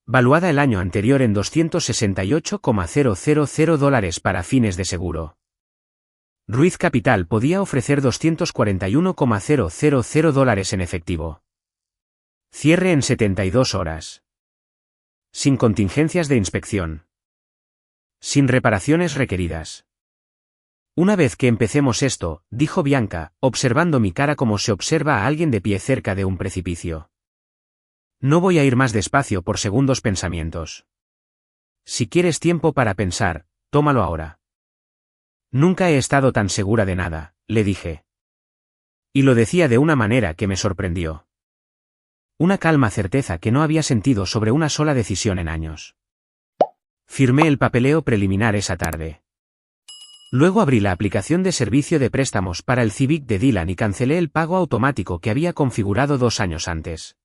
Valuada el año anterior en $268,000 para fines de seguro. Ruiz Capital podía ofrecer $241,000 en efectivo. Cierre en 72 horas. Sin contingencias de inspección. Sin reparaciones requeridas. Una vez que empecemos esto, dijo Bianca, observando mi cara como se observa a alguien de pie cerca de un precipicio. No voy a ir más despacio por segundos pensamientos. Si quieres tiempo para pensar, tómalo ahora. Nunca he estado tan segura de nada, le dije. Y lo decía de una manera que me sorprendió. Una calma certeza que no había sentido sobre una sola decisión en años. Firmé el papeleo preliminar esa tarde. Luego abrí la aplicación de servicio de préstamos para el Civic de Dylan y cancelé el pago automático que había configurado 2 años antes.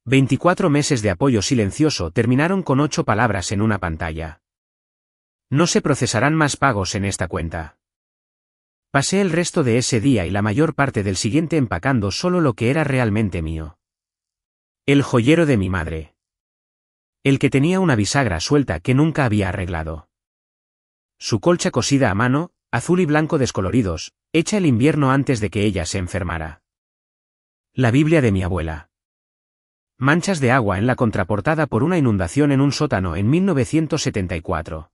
24 meses de apoyo silencioso terminaron con 8 palabras en una pantalla. No se procesarán más pagos en esta cuenta. Pasé el resto de ese día y la mayor parte del siguiente empacando solo lo que era realmente mío. El joyero de mi madre. El que tenía una bisagra suelta que nunca había arreglado. Su colcha cosida a mano, azul y blanco descoloridos, hecha el invierno antes de que ella se enfermara. La Biblia de mi abuela. Manchas de agua en la contraportada por una inundación en un sótano en 1974.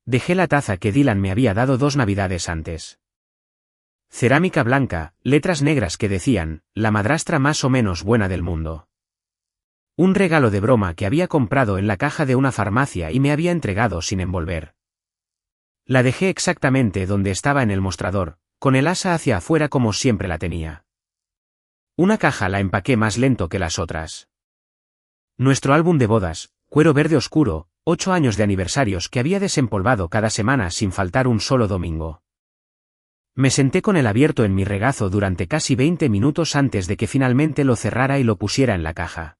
Dejé la taza que Dylan me había dado 2 navidades antes. Cerámica blanca, letras negras que decían, la madrastra más o menos buena del mundo. Un regalo de broma que había comprado en la caja de una farmacia y me había entregado sin envolver. La dejé exactamente donde estaba en el mostrador, con el asa hacia afuera como siempre la tenía. Una caja la empaqué más lento que las otras. Nuestro álbum de bodas, cuero verde oscuro, 8 años de aniversarios que había desempolvado cada semana sin faltar un solo domingo. Me senté con el abierto en mi regazo durante casi 20 minutos antes de que finalmente lo cerrara y lo pusiera en la caja.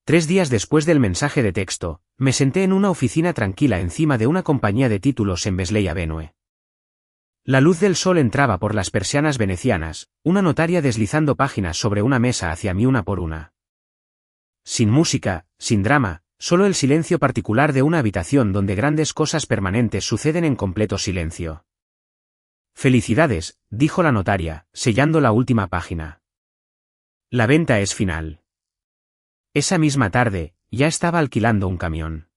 3 días después del mensaje de texto, me senté en una oficina tranquila encima de una compañía de títulos en Besley Avenue. La luz del sol entraba por las persianas venecianas, una notaria deslizando páginas sobre una mesa hacia mí una por una. Sin música, sin drama, solo el silencio particular de una habitación donde grandes cosas permanentes suceden en completo silencio. Felicidades, dijo la notaria, sellando la última página. La venta es final. Esa misma tarde, ya estaba alquilando un camión.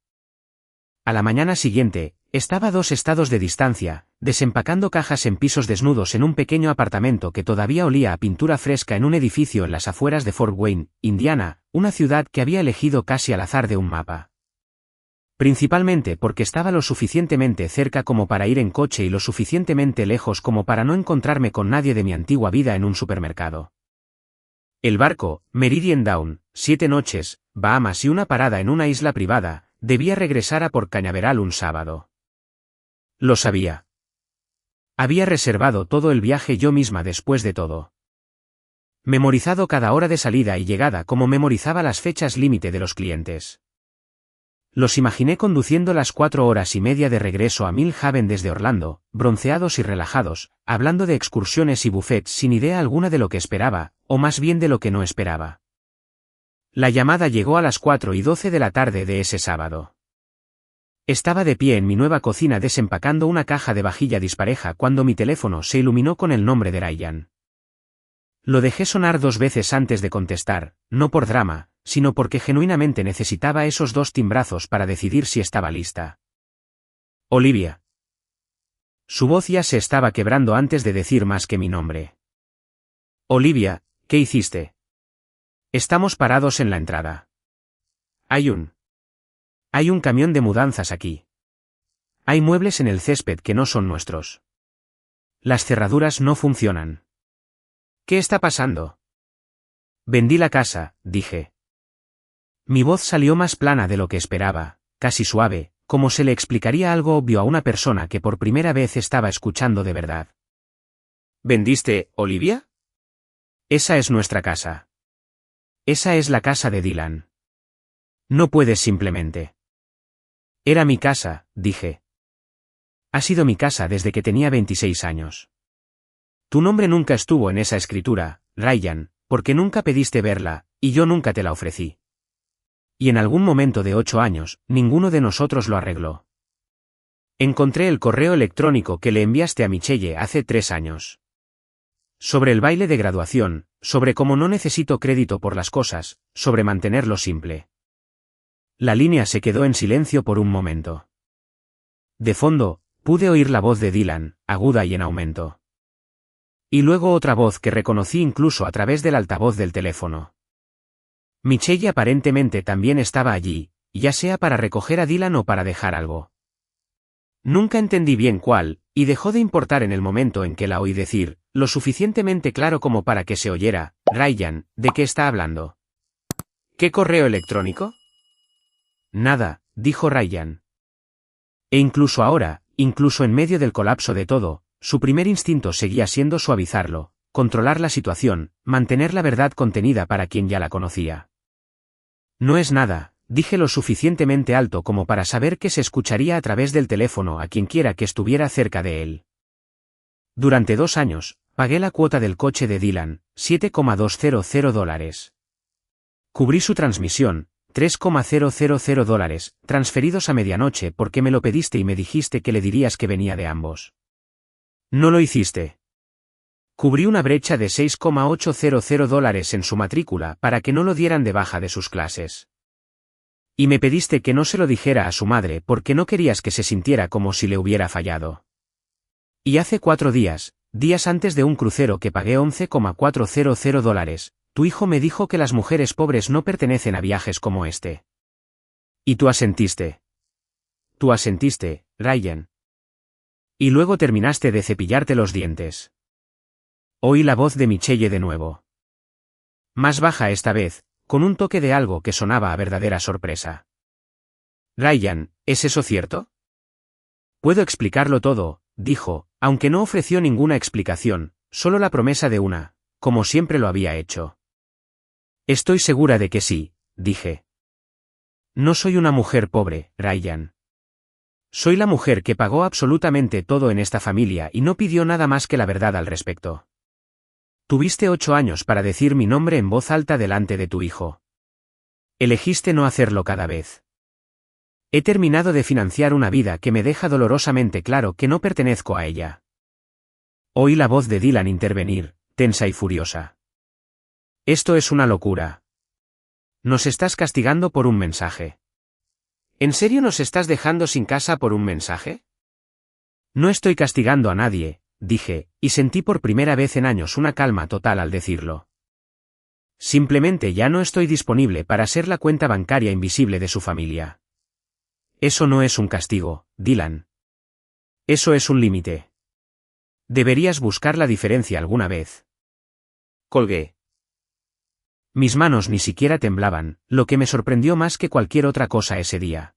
A la mañana siguiente, estaba a 2 estados de distancia, desempacando cajas en pisos desnudos en un pequeño apartamento que todavía olía a pintura fresca en un edificio en las afueras de Fort Wayne, Indiana, una ciudad que había elegido casi al azar de un mapa. Principalmente porque estaba lo suficientemente cerca como para ir en coche y lo suficientemente lejos como para no encontrarme con nadie de mi antigua vida en un supermercado. El barco, Meridian Down, 7 noches, Bahamas y una parada en una isla privada, debía regresar a Port Cañaveral un sábado. Lo sabía. Había reservado todo el viaje yo misma después de todo. Memorizado cada hora de salida y llegada como memorizaba las fechas límite de los clientes. Los imaginé conduciendo las 4 horas y media de regreso a Millhaven desde Orlando, bronceados y relajados, hablando de excursiones y buffets sin idea alguna de lo que esperaba, o más bien de lo que no esperaba. La llamada llegó a las 4:12 de la tarde de ese sábado. Estaba de pie en mi nueva cocina desempacando una caja de vajilla dispareja cuando mi teléfono se iluminó con el nombre de Ryan. Lo dejé sonar 2 veces antes de contestar, no por drama, sino porque genuinamente necesitaba esos 2 timbrazos para decidir si estaba lista. Olivia. Su voz ya se estaba quebrando antes de decir más que mi nombre. Olivia, ¿qué hiciste? Estamos parados en la entrada. Hay un camión de mudanzas aquí. Hay muebles en el césped que no son nuestros. Las cerraduras no funcionan. ¿Qué está pasando? Vendí la casa, dije. Mi voz salió más plana de lo que esperaba, casi suave, como se le explicaría algo obvio a una persona que por primera vez estaba escuchando de verdad. ¿Vendiste, Olivia? Esa es nuestra casa. Esa es la casa de Dylan. No puedes simplemente. Era mi casa, dije. Ha sido mi casa desde que tenía 26 años. Tu nombre nunca estuvo en esa escritura, Ryan, porque nunca pediste verla, y yo nunca te la ofrecí. Y en algún momento de 8 años, ninguno de nosotros lo arregló. Encontré el correo electrónico que le enviaste a Michelle hace 3 años. Sobre el baile de graduación, sobre cómo no necesito crédito por las cosas, sobre mantenerlo simple. La línea se quedó en silencio por un momento. De fondo, Pude oír la voz de Dylan, aguda y en aumento. Y luego otra voz que reconocí incluso a través del altavoz del teléfono. Michelle aparentemente también estaba allí, ya sea para recoger a Dylan o para dejar algo. Nunca entendí bien cuál, y dejó de importar en el momento en que la oí decir, lo suficientemente claro como para que se oyera: Ryan, ¿de qué está hablando? ¿Qué correo electrónico? Nada, dijo Ryan. E incluso ahora, incluso en medio del colapso de todo, su primer instinto seguía siendo suavizarlo, controlar la situación, mantener la verdad contenida para quien ya la conocía. No es nada, dije lo suficientemente alto como para saber que se escucharía a través del teléfono a quienquiera que estuviera cerca de él. Durante 2 años, pagué la cuota del coche de Dylan, $7,200. Cubrí su transmisión, $3,000, transferidos a medianoche porque me lo pediste y me dijiste que le dirías que venía de ambos. No lo hiciste. Cubrí una brecha de $6,800 en su matrícula para que no lo dieran de baja de sus clases. Y me pediste que no se lo dijera a su madre porque no querías que se sintiera como si le hubiera fallado. Y hace 4 días, días antes de un crucero que pagué $11,400, tu hijo me dijo que las mujeres pobres no pertenecen a viajes como este. Y tú asentiste. Tú asentiste, Ryan. Y luego terminaste de cepillarte los dientes. Oí la voz de Michelle de nuevo. Más baja esta vez, con un toque de algo que sonaba a verdadera sorpresa. Ryan, ¿es eso cierto? Puedo explicarlo todo, dijo, aunque no ofreció ninguna explicación, solo la promesa de una, como siempre lo había hecho. Estoy segura de que sí, dije. No soy una mujer pobre, Ryan. Soy la mujer que pagó absolutamente todo en esta familia y no pidió nada más que la verdad al respecto. Tuviste 8 años para decir mi nombre en voz alta delante de tu hijo. Elegiste no hacerlo cada vez. He terminado de financiar una vida que me deja dolorosamente claro que no pertenezco a ella. Oí la voz de Dylan intervenir, tensa y furiosa. Esto es una locura. Nos estás castigando por un mensaje. ¿En serio nos estás dejando sin casa por un mensaje? No estoy castigando a nadie, dije, y sentí por primera vez en años una calma total al decirlo. Simplemente ya no estoy disponible para ser la cuenta bancaria invisible de su familia. Eso no es un castigo, Dylan. Eso es un límite. Deberías buscar la diferencia alguna vez. Colgué. Mis manos ni siquiera temblaban, lo que me sorprendió más que cualquier otra cosa ese día.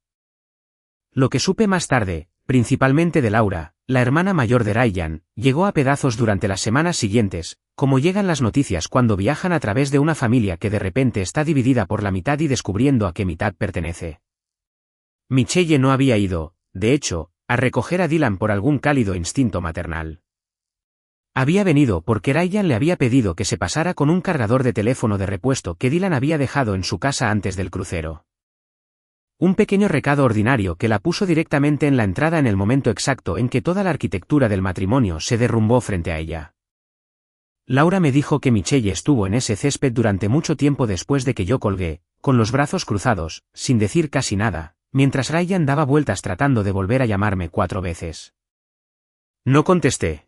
Lo que supe más tarde, principalmente de Laura, la hermana mayor de Ryan, llegó a pedazos durante las semanas siguientes, como llegan las noticias cuando viajan a través de una familia que de repente está dividida por la mitad y descubriendo a qué mitad pertenece. Michelle no había ido, de hecho, a recoger a Dylan por algún cálido instinto maternal. Había venido porque Ryan le había pedido que se pasara con un cargador de teléfono de repuesto que Dylan había dejado en su casa antes del crucero. Un pequeño recado ordinario que la puso directamente en la entrada en el momento exacto en que toda la arquitectura del matrimonio se derrumbó frente a ella. Laura me dijo que Michelle estuvo en ese césped durante mucho tiempo después de que yo colgué, con los brazos cruzados, sin decir casi nada, mientras Ryan daba vueltas tratando de volver a llamarme 4 veces. No contesté.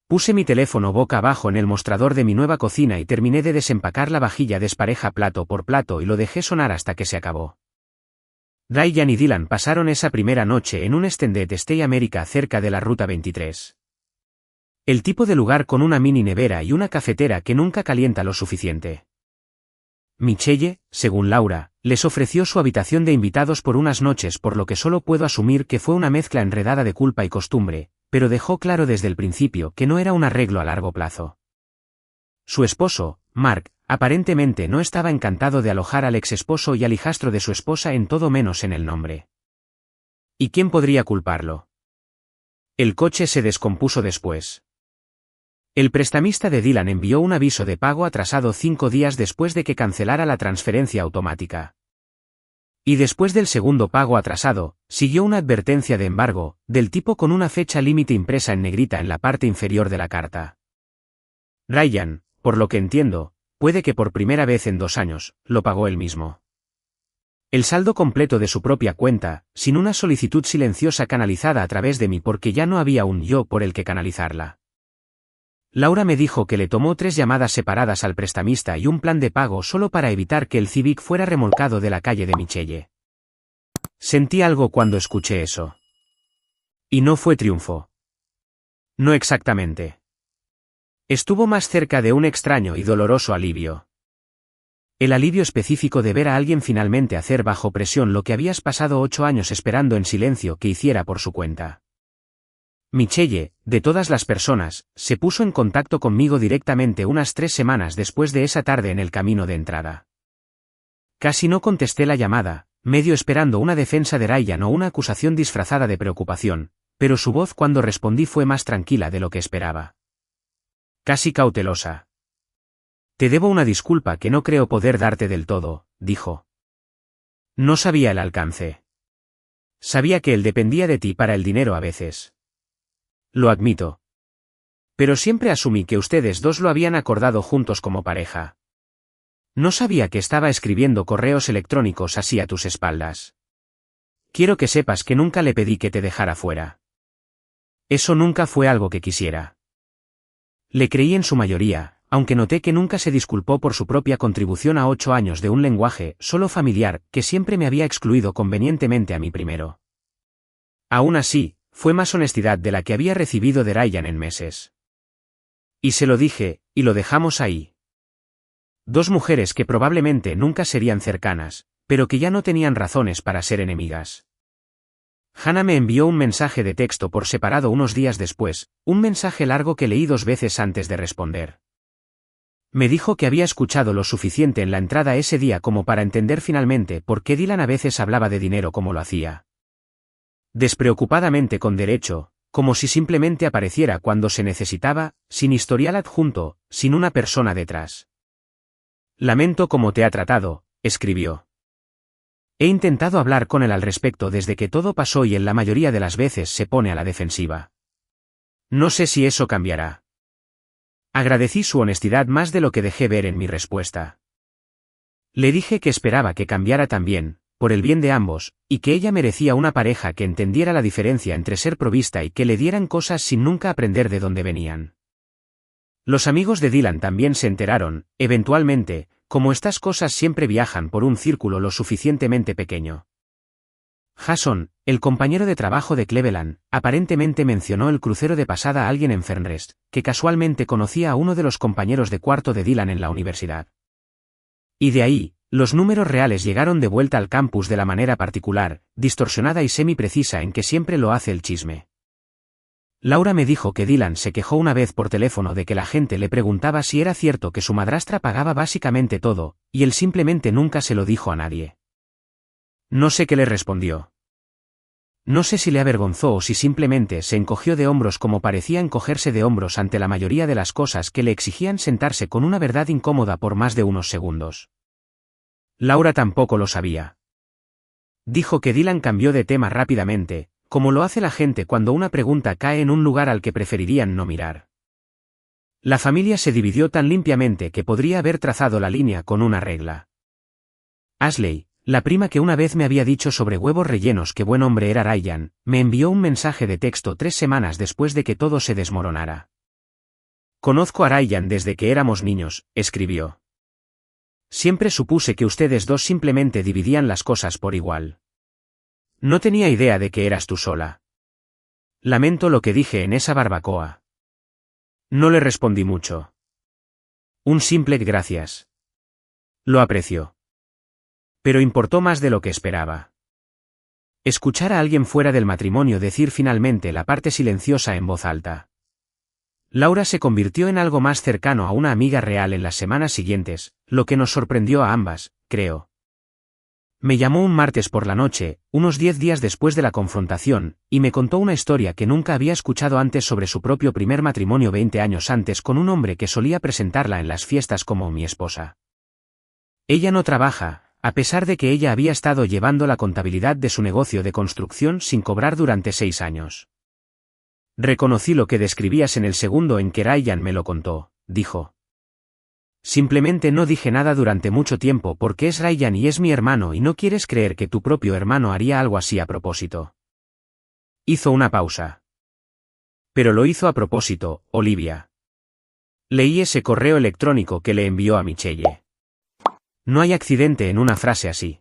Puse mi teléfono boca abajo en el mostrador de mi nueva cocina y terminé de desempacar la vajilla despareja plato por plato y lo dejé sonar hasta que se acabó. Ryan y Dylan pasaron esa primera noche en un Extended Stay America cerca de la Ruta 23. El tipo de lugar con una mini nevera y una cafetera que nunca calienta lo suficiente. Michelle, según Laura, les ofreció su habitación de invitados por unas noches, por lo que solo puedo asumir que fue una mezcla enredada de culpa y costumbre, pero dejó claro desde el principio que no era un arreglo a largo plazo. Su esposo, Mark, aparentemente no estaba encantado de alojar al exesposo y al hijastro de su esposa en todo menos en el nombre. ¿Y quién podría culparlo? El coche se descompuso después. El prestamista de Dylan envió un aviso de pago atrasado 5 días después de que cancelara la transferencia automática. Y después del segundo pago atrasado, siguió una advertencia de embargo, del tipo con una fecha límite impresa en negrita en la parte inferior de la carta. Ryan, por lo que entiendo, puede que por primera vez en 2 años, lo pagó él mismo. El saldo completo de su propia cuenta, sin una solicitud silenciosa canalizada a través de mí porque ya no había un yo por el que canalizarla. Laura me dijo que le tomó 3 llamadas separadas al prestamista y un plan de pago solo para evitar que el Civic fuera remolcado de la calle de Michelle. Sentí algo cuando escuché eso. Y no fue triunfo. No exactamente. Estuvo más cerca de un extraño y doloroso alivio. El alivio específico de ver a alguien finalmente hacer bajo presión lo que habías pasado 8 años esperando en silencio que hiciera por su cuenta. Michelle, de todas las personas, se puso en contacto conmigo directamente unas 3 semanas después de esa tarde en el camino de entrada. Casi no contesté la llamada, medio esperando una defensa de Ryan o una acusación disfrazada de preocupación, pero su voz cuando respondí fue más tranquila de lo que esperaba. Casi cautelosa. Te debo una disculpa que no creo poder darte del todo, dijo. No sabía el alcance. Sabía que él dependía de ti para el dinero a veces. Lo admito. Pero siempre asumí que ustedes dos lo habían acordado juntos como pareja. No sabía que estaba escribiendo correos electrónicos así a tus espaldas. Quiero que sepas que nunca le pedí que te dejara fuera. Eso nunca fue algo que quisiera. Le creí en su mayoría, aunque noté que nunca se disculpó por su propia contribución a 8 años de un lenguaje solo familiar que siempre me había excluido convenientemente a mí primero. Aún así, fue más honestidad de la que había recibido de Ryan en meses. Y se lo dije, y lo dejamos ahí. 2 mujeres que probablemente nunca serían cercanas, pero que ya no tenían razones para ser enemigas. Hannah me envió un mensaje de texto por separado unos días después, un mensaje largo que leí 2 veces antes de responder. Me dijo que había escuchado lo suficiente en la entrada ese día como para entender finalmente por qué Dylan a veces hablaba de dinero como lo hacía. Despreocupadamente con derecho, como si simplemente apareciera cuando se necesitaba, sin historial adjunto, sin una persona detrás. Lamento cómo te ha tratado, escribió. He intentado hablar con él al respecto desde que todo pasó y en la mayoría de las veces se pone a la defensiva. No sé si eso cambiará. Agradecí su honestidad más de lo que dejé ver en mi respuesta. Le dije que esperaba que cambiara también, por el bien de ambos, y que ella merecía una pareja que entendiera la diferencia entre ser provista y que le dieran cosas sin nunca aprender de dónde venían. Los amigos de Dylan también se enteraron, eventualmente, como estas cosas siempre viajan por un círculo lo suficientemente pequeño. Jason, el compañero de trabajo de Cleveland, aparentemente mencionó el crucero de pasada a alguien en Fernrest, que casualmente conocía a uno de los compañeros de cuarto de Dylan en la universidad. Y de ahí, los números reales llegaron de vuelta al campus de la manera particular, distorsionada y semi-precisa en que siempre lo hace el chisme. Laura me dijo que Dylan se quejó una vez por teléfono de que la gente le preguntaba si era cierto que su madrastra pagaba básicamente todo, y él simplemente nunca se lo dijo a nadie. No sé qué le respondió. No sé si le avergonzó o si simplemente se encogió de hombros como parecía encogerse de hombros ante la mayoría de las cosas que le exigían sentarse con una verdad incómoda por más de unos segundos. Laura tampoco lo sabía. Dijo que Dylan cambió de tema rápidamente, como lo hace la gente cuando una pregunta cae en un lugar al que preferirían no mirar. La familia se dividió tan limpiamente que podría haber trazado la línea con una regla. Ashley, la prima que una vez me había dicho sobre huevos rellenos que buen hombre era Ryan, me envió un mensaje de texto 3 semanas después de que todo se desmoronara. Conozco a Ryan desde que éramos niños, escribió. Siempre supuse que ustedes dos simplemente dividían las cosas por igual. No tenía idea de que eras tú sola. Lamento lo que dije en esa barbacoa. No le respondí mucho. Un simple gracias. Lo apreció. Pero importó más de lo que esperaba. Escuchar a alguien fuera del matrimonio decir finalmente la parte silenciosa en voz alta. Laura se convirtió en algo más cercano a una amiga real en las semanas siguientes, lo que nos sorprendió a ambas, creo. Me llamó un martes por la noche, unos 10 días después de la confrontación, y me contó una historia que nunca había escuchado antes sobre su propio primer matrimonio 20 años antes con un hombre que solía presentarla en las fiestas como mi esposa. Ella no trabaja, a pesar de que ella había estado llevando la contabilidad de su negocio de construcción sin cobrar durante 6 años. Reconocí lo que describías en el segundo en que Ryan me lo contó, dijo. Simplemente no dije nada durante mucho tiempo porque es Ryan y es mi hermano y no quieres creer que tu propio hermano haría algo así a propósito. Hizo una pausa. Pero lo hizo a propósito, Olivia. Leí ese correo electrónico que le envió a Michelle. No hay accidente en una frase así.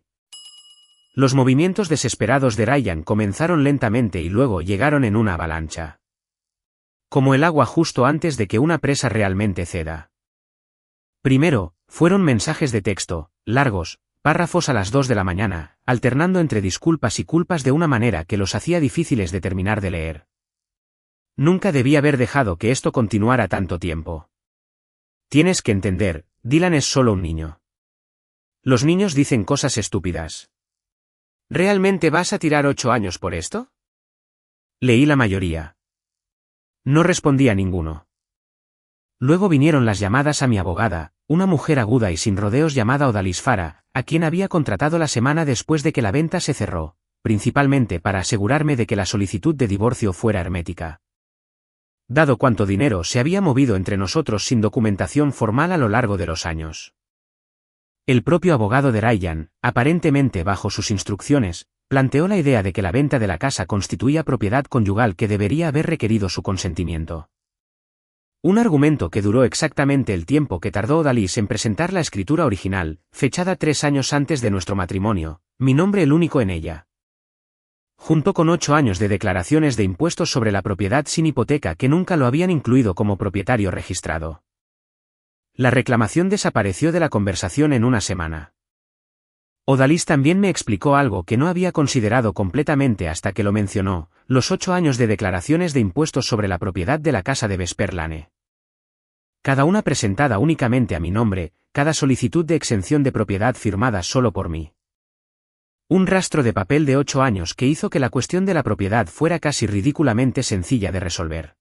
Los movimientos desesperados de Ryan comenzaron lentamente y luego llegaron en una avalancha. Como el agua justo antes de que una presa realmente ceda. Primero, fueron mensajes de texto, largos, párrafos a las 2 de la mañana, alternando entre disculpas y culpas de una manera que los hacía difíciles de terminar de leer. Nunca debí haber dejado que esto continuara tanto tiempo. Tienes que entender, Dylan es solo un niño. Los niños dicen cosas estúpidas. ¿Realmente vas a tirar 8 años por esto? Leí la mayoría. No respondí a ninguno. Luego vinieron las llamadas a mi abogada, una mujer aguda y sin rodeos llamada Odalis Farah, a quien había contratado la semana después de que la venta se cerró, principalmente para asegurarme de que la solicitud de divorcio fuera hermética. Dado cuánto dinero se había movido entre nosotros sin documentación formal a lo largo de los años. El propio abogado de Ryan, aparentemente bajo sus instrucciones, planteó la idea de que la venta de la casa constituía propiedad conyugal que debería haber requerido su consentimiento. Un argumento que duró exactamente el tiempo que tardó Odalis en presentar la escritura original, fechada 3 años antes de nuestro matrimonio, mi nombre el único en ella. Junto con 8 años de declaraciones de impuestos sobre la propiedad sin hipoteca que nunca lo habían incluido como propietario registrado. La reclamación desapareció de la conversación en una semana. Odalis también me explicó algo que no había considerado completamente hasta que lo mencionó, los 8 años de declaraciones de impuestos sobre la propiedad de la casa de Vesperlane. Cada una presentada únicamente a mi nombre, cada solicitud de exención de propiedad firmada solo por mí. Un rastro de papel de 8 años que hizo que la cuestión de la propiedad fuera casi ridículamente sencilla de resolver.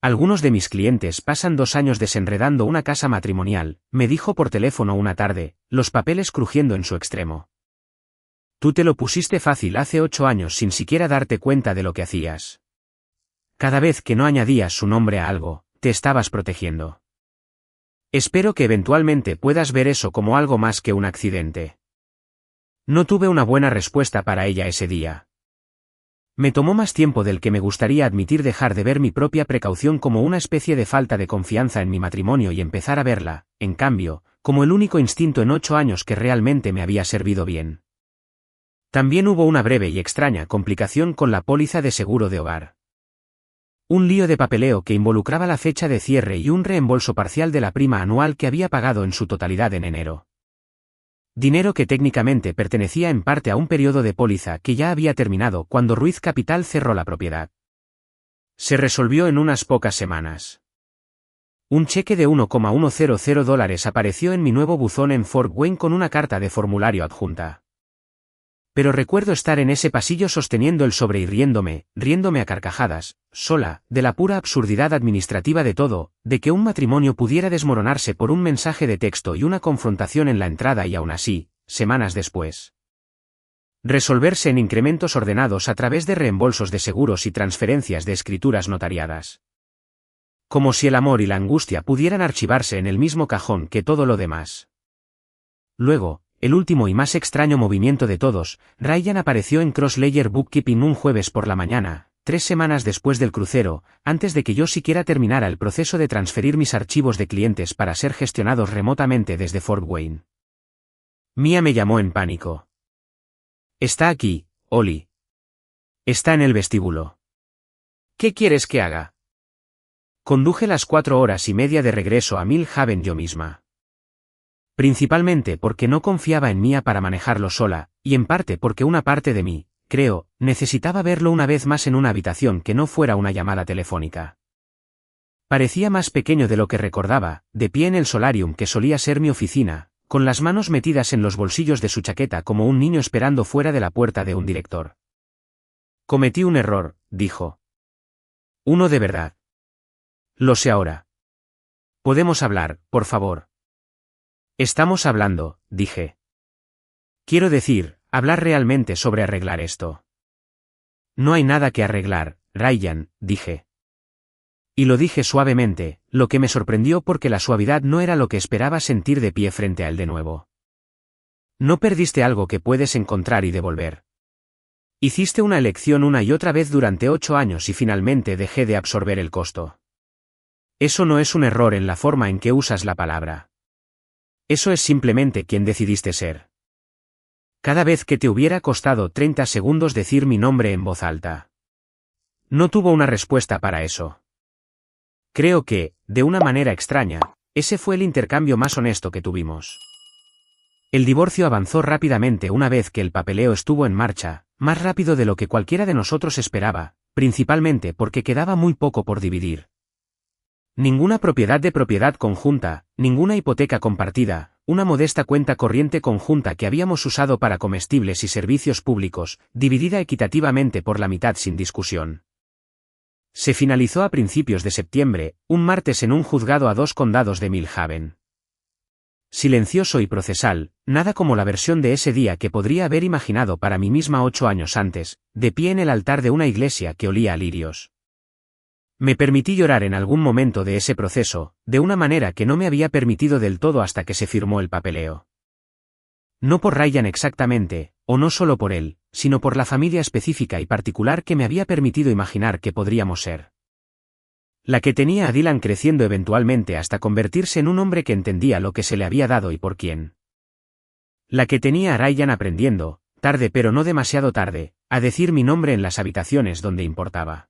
Algunos de mis clientes pasan 2 años desenredando una casa matrimonial, me dijo por teléfono una tarde, los papeles crujiendo en su extremo. Tú te lo pusiste fácil hace 8 años sin siquiera darte cuenta de lo que hacías. Cada vez que no añadías su nombre a algo, te estabas protegiendo. Espero que eventualmente puedas ver eso como algo más que un accidente. No tuve una buena respuesta para ella ese día. Me tomó más tiempo del que me gustaría admitir dejar de ver mi propia precaución como una especie de falta de confianza en mi matrimonio y empezar a verla, en cambio, como el único instinto en 8 años que realmente me había servido bien. También hubo una breve y extraña complicación con la póliza de seguro de hogar. Un lío de papeleo que involucraba la fecha de cierre y un reembolso parcial de la prima anual que había pagado en su totalidad en enero. Dinero que técnicamente pertenecía en parte a un periodo de póliza que ya había terminado cuando Ruiz Capital cerró la propiedad. Se resolvió en unas pocas semanas. Un cheque de $1,100 apareció en mi nuevo buzón en Fort Wayne con una carta de formulario adjunta. Pero recuerdo estar en ese pasillo sosteniendo el sobre y riéndome a carcajadas, sola, de la pura absurdidad administrativa de todo, de que un matrimonio pudiera desmoronarse por un mensaje de texto y una confrontación en la entrada y aún así, semanas después, resolverse en incrementos ordenados a través de reembolsos de seguros y transferencias de escrituras notariadas. Como si el amor y la angustia pudieran archivarse en el mismo cajón que todo lo demás. Luego, el último y más extraño movimiento de todos, Ryan apareció en Cross Layer Bookkeeping un jueves por la mañana, 3 semanas después del crucero, antes de que yo siquiera terminara el proceso de transferir mis archivos de clientes para ser gestionados remotamente desde Fort Wayne. Mia me llamó en pánico. Está aquí, Oli. Está en el vestíbulo. ¿Qué quieres que haga? Conduje las 4 horas y media de regreso a Millhaven yo misma. Principalmente porque no confiaba en Mia para manejarlo sola, y en parte porque una parte de mí, creo, necesitaba verlo una vez más en una habitación que no fuera una llamada telefónica. Parecía más pequeño de lo que recordaba, de pie en el solarium que solía ser mi oficina, con las manos metidas en los bolsillos de su chaqueta como un niño esperando fuera de la puerta de un director. Cometí un error, dijo. Uno de verdad. Lo sé ahora. ¿Podemos hablar, por favor? Estamos hablando, dije. Quiero decir, hablar realmente sobre arreglar esto. No hay nada que arreglar, Ryan, dije. Y lo dije suavemente, lo que me sorprendió porque la suavidad no era lo que esperaba sentir de pie frente a él de nuevo. No perdiste algo que puedes encontrar y devolver. Hiciste una elección una y otra vez durante 8 años y finalmente dejé de absorber el costo. Eso no es un error en la forma en que usas la palabra. Eso es simplemente quien decidiste ser. Cada vez que te hubiera costado 30 segundos decir mi nombre en voz alta. No tuvo una respuesta para eso. Creo que, de una manera extraña, ese fue el intercambio más honesto que tuvimos. El divorcio avanzó rápidamente una vez que el papeleo estuvo en marcha, más rápido de lo que cualquiera de nosotros esperaba, principalmente porque quedaba muy poco por dividir. Ninguna propiedad de propiedad conjunta, ninguna hipoteca compartida, una modesta cuenta corriente conjunta que habíamos usado para comestibles y servicios públicos, dividida equitativamente por la mitad sin discusión. Se finalizó a principios de septiembre, un martes en un juzgado a 2 condados de Millhaven. Silencioso y procesal, nada como la versión de ese día que podría haber imaginado para mí misma 8 años antes, de pie en el altar de una iglesia que olía a lirios. Me permití llorar en algún momento de ese proceso, de una manera que no me había permitido del todo hasta que se firmó el papeleo. No por Ryan exactamente, o no solo por él, sino por la familia específica y particular que me había permitido imaginar que podríamos ser. La que tenía a Dylan creciendo eventualmente hasta convertirse en un hombre que entendía lo que se le había dado y por quién. La que tenía a Ryan aprendiendo, tarde pero no demasiado tarde, a decir mi nombre en las habitaciones donde importaba.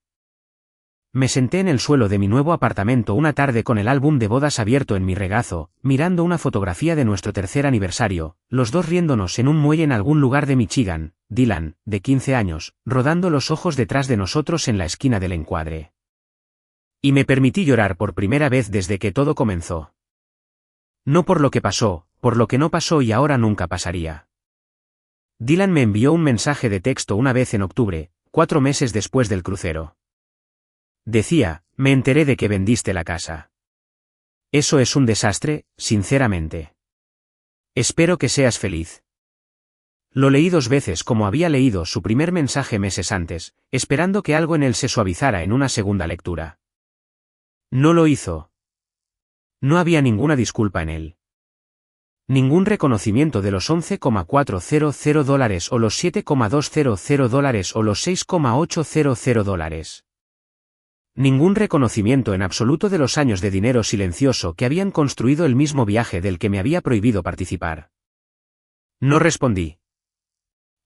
Me senté en el suelo de mi nuevo apartamento una tarde con el álbum de bodas abierto en mi regazo, mirando una fotografía de nuestro 3er aniversario, los dos riéndonos en un muelle en algún lugar de Michigan, Dylan, de 15 años, rodando los ojos detrás de nosotros en la esquina del encuadre. Y me permití llorar por primera vez desde que todo comenzó. No por lo que pasó, por lo que no pasó y ahora nunca pasaría. Dylan me envió un mensaje de texto una vez en octubre, 4 meses después del crucero. Decía, me enteré de que vendiste la casa. Eso es un desastre, sinceramente. Espero que seas feliz. Lo leí 2 veces como había leído su primer mensaje meses antes, esperando que algo en él se suavizara en una segunda lectura. No lo hizo. No había ninguna disculpa en él. Ningún reconocimiento de los $11,400 o los $7,200 o los $6,800. Ningún reconocimiento en absoluto de los años de dinero silencioso que habían construido el mismo viaje del que me había prohibido participar. No respondí.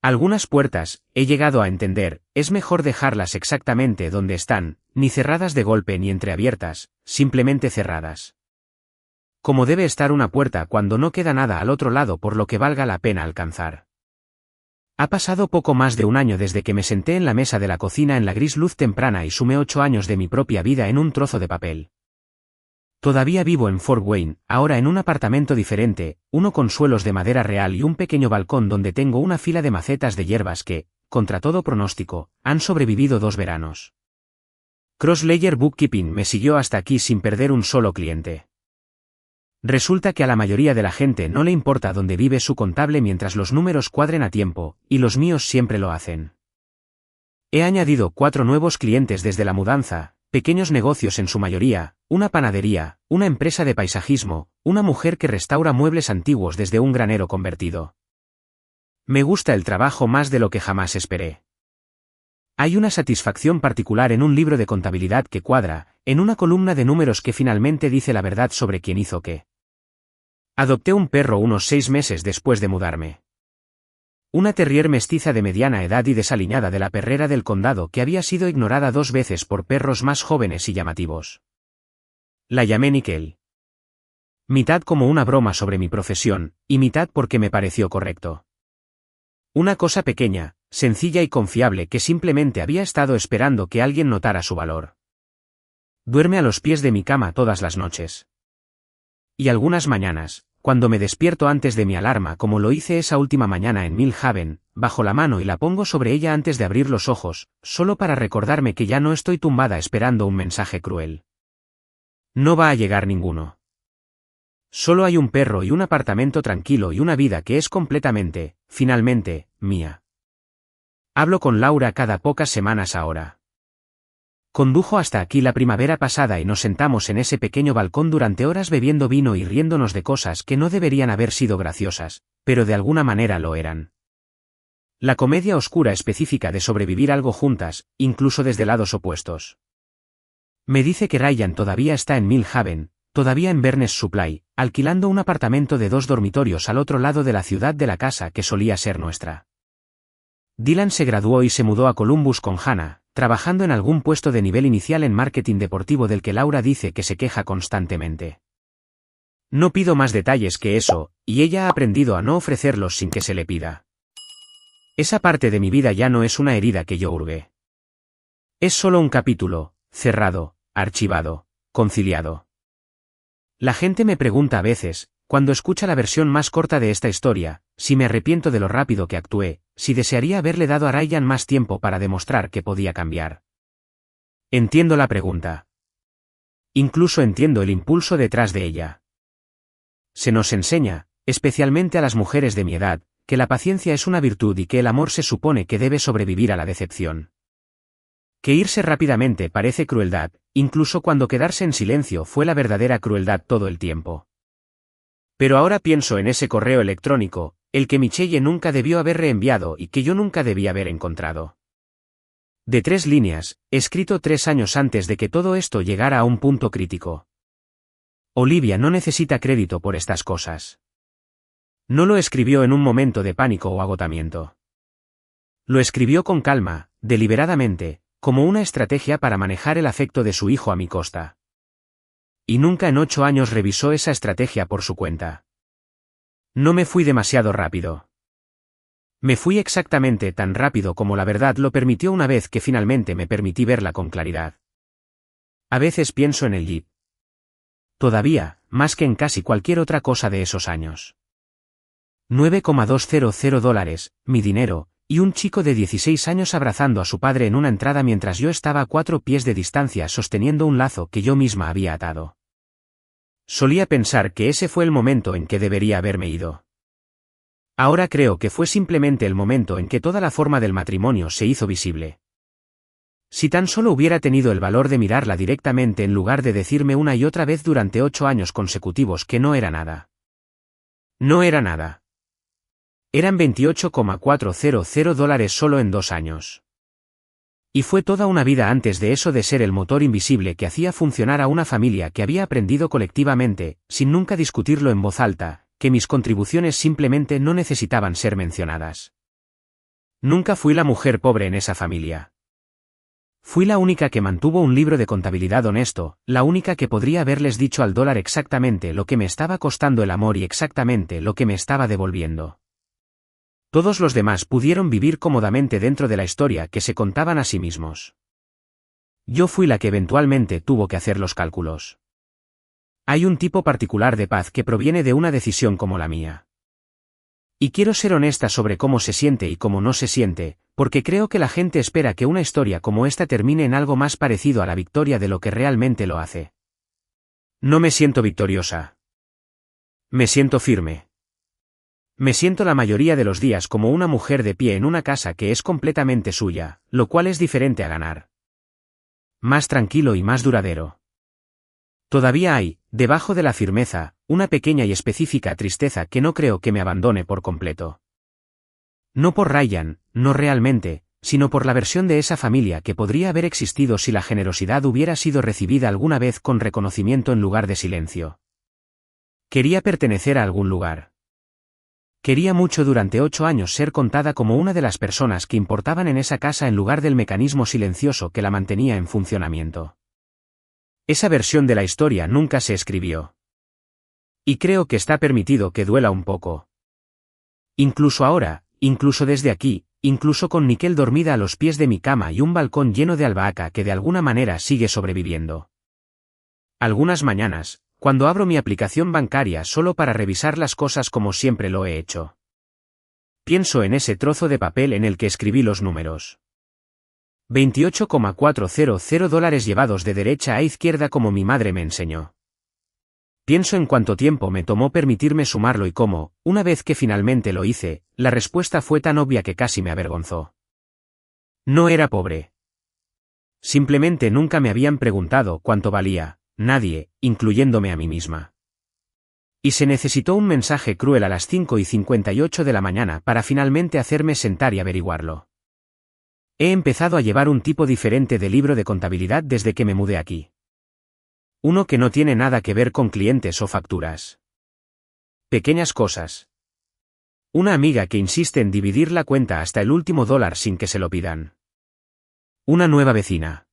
Algunas puertas, he llegado a entender, es mejor dejarlas exactamente donde están, ni cerradas de golpe ni entreabiertas, simplemente cerradas. Como debe estar una puerta cuando no queda nada al otro lado por lo que valga la pena alcanzar. Ha pasado poco más de un año desde que me senté en la mesa de la cocina en la gris luz temprana y sumé 8 años de mi propia vida en un trozo de papel. Todavía vivo en Fort Wayne, ahora en un apartamento diferente, uno con suelos de madera real y un pequeño balcón donde tengo una fila de macetas de hierbas que, contra todo pronóstico, han sobrevivido 2 veranos. Crosslayer Bookkeeping me siguió hasta aquí sin perder un solo cliente. Resulta que a la mayoría de la gente no le importa dónde vive su contable mientras los números cuadren a tiempo, y los míos siempre lo hacen. He añadido 4 nuevos clientes desde la mudanza, pequeños negocios en su mayoría, una panadería, una empresa de paisajismo, una mujer que restaura muebles antiguos desde un granero convertido. Me gusta el trabajo más de lo que jamás esperé. Hay una satisfacción particular en un libro de contabilidad que cuadra, en una columna de números que finalmente dice la verdad sobre quién hizo qué. Adopté un perro unos 6 meses después de mudarme. Una terrier mestiza de mediana edad y desaliñada de la perrera del condado que había sido ignorada 2 veces por perros más jóvenes y llamativos. La llamé Nickel. Mitad como una broma sobre mi profesión, y mitad porque me pareció correcto. Una cosa pequeña, sencilla y confiable que simplemente había estado esperando que alguien notara su valor. Duerme a los pies de mi cama todas las noches. Y algunas mañanas, cuando me despierto antes de mi alarma como lo hice esa última mañana en Millhaven, bajo la mano y la pongo sobre ella antes de abrir los ojos, solo para recordarme que ya no estoy tumbada esperando un mensaje cruel. No va a llegar ninguno. Solo hay un perro y un apartamento tranquilo y una vida que es completamente, finalmente, mía. Hablo con Laura cada pocas semanas ahora. Condujo hasta aquí la primavera pasada y nos sentamos en ese pequeño balcón durante horas bebiendo vino y riéndonos de cosas que no deberían haber sido graciosas, pero de alguna manera lo eran. La comedia oscura específica de sobrevivir algo juntas, incluso desde lados opuestos. Me dice que Ryan todavía está en Mill Haven, todavía en Barnes Supply, alquilando un apartamento de 2 dormitorios al otro lado de la ciudad de la casa que solía ser nuestra. Dylan se graduó y se mudó a Columbus con Hannah, trabajando en algún puesto de nivel inicial en marketing deportivo del que Laura dice que se queja constantemente. No pido más detalles que eso, y ella ha aprendido a no ofrecerlos sin que se le pida. Esa parte de mi vida ya no es una herida que yo hurgue. Es solo un capítulo, cerrado, archivado, conciliado. La gente me pregunta a veces, cuando escucha la versión más corta de esta historia, si me arrepiento de lo rápido que actué, si desearía haberle dado a Ryan más tiempo para demostrar que podía cambiar. Entiendo la pregunta. Incluso entiendo el impulso detrás de ella. Se nos enseña, especialmente a las mujeres de mi edad, que la paciencia es una virtud y que el amor se supone que debe sobrevivir a la decepción. Que irse rápidamente parece crueldad, incluso cuando quedarse en silencio fue la verdadera crueldad todo el tiempo. Pero ahora pienso en ese correo electrónico, el que Michelle nunca debió haber reenviado y que yo nunca debía haber encontrado. De 3 líneas, escrito 3 años antes de que todo esto llegara a un punto crítico. Olivia no necesita crédito por estas cosas. No lo escribió en un momento de pánico o agotamiento. Lo escribió con calma, deliberadamente, como una estrategia para manejar el afecto de su hijo a mi costa. Y nunca en 8 años revisó esa estrategia por su cuenta. No me fui demasiado rápido. Me fui exactamente tan rápido como la verdad lo permitió una vez que finalmente me permití verla con claridad. A veces pienso en el Jeep. Todavía, más que en casi cualquier otra cosa de esos años. $9,200, mi dinero, y un chico de 16 años abrazando a su padre en una entrada mientras yo estaba a 4 pies de distancia sosteniendo un lazo que yo misma había atado. Solía pensar que ese fue el momento en que debería haberme ido. Ahora creo que fue simplemente el momento en que toda la forma del matrimonio se hizo visible. Si tan solo hubiera tenido el valor de mirarla directamente en lugar de decirme una y otra vez durante 8 años consecutivos que no era nada. No era nada. Eran $28,400 solo en 2 años. Y fue toda una vida antes de eso de ser el motor invisible que hacía funcionar a una familia que había aprendido colectivamente, sin nunca discutirlo en voz alta, que mis contribuciones simplemente no necesitaban ser mencionadas. Nunca fui la mujer pobre en esa familia. Fui la única que mantuvo un libro de contabilidad honesto, la única que podría haberles dicho al dólar exactamente lo que me estaba costando el amor y exactamente lo que me estaba devolviendo. Todos los demás pudieron vivir cómodamente dentro de la historia que se contaban a sí mismos. Yo fui la que eventualmente tuvo que hacer los cálculos. Hay un tipo particular de paz que proviene de una decisión como la mía. Y quiero ser honesta sobre cómo se siente y cómo no se siente, porque creo que la gente espera que una historia como esta termine en algo más parecido a la victoria de lo que realmente lo hace. No me siento victoriosa. Me siento firme. Me siento la mayoría de los días como una mujer de pie en una casa que es completamente suya, lo cual es diferente a ganar. Más tranquilo y más duradero. Todavía hay, debajo de la firmeza, una pequeña y específica tristeza que no creo que me abandone por completo. No por Ryan, no realmente, sino por la versión de esa familia que podría haber existido si la generosidad hubiera sido recibida alguna vez con reconocimiento en lugar de silencio. Quería pertenecer a algún lugar. Quería mucho durante 8 años ser contada como una de las personas que importaban en esa casa en lugar del mecanismo silencioso que la mantenía en funcionamiento. Esa versión de la historia nunca se escribió. Y creo que está permitido que duela un poco. Incluso ahora, incluso desde aquí, incluso con Nickel dormida a los pies de mi cama y un balcón lleno de albahaca que de alguna manera sigue sobreviviendo. Algunas mañanas, cuando abro mi aplicación bancaria solo para revisar las cosas como siempre lo he hecho. Pienso en ese trozo de papel en el que escribí los números. $28,400 llevados de derecha a izquierda como mi madre me enseñó. Pienso en cuánto tiempo me tomó permitirme sumarlo y cómo, una vez que finalmente lo hice, la respuesta fue tan obvia que casi me avergonzó. No era pobre. Simplemente nunca me habían preguntado cuánto valía, nadie, incluyéndome a mí misma. Y se necesitó un mensaje cruel a las 5:58 de la mañana para finalmente hacerme sentar y averiguarlo. He empezado a llevar un tipo diferente de libro de contabilidad desde que me mudé aquí. Uno que no tiene nada que ver con clientes o facturas. Pequeñas cosas. Una amiga que insiste en dividir la cuenta hasta el último dólar sin que se lo pidan. Una nueva vecina.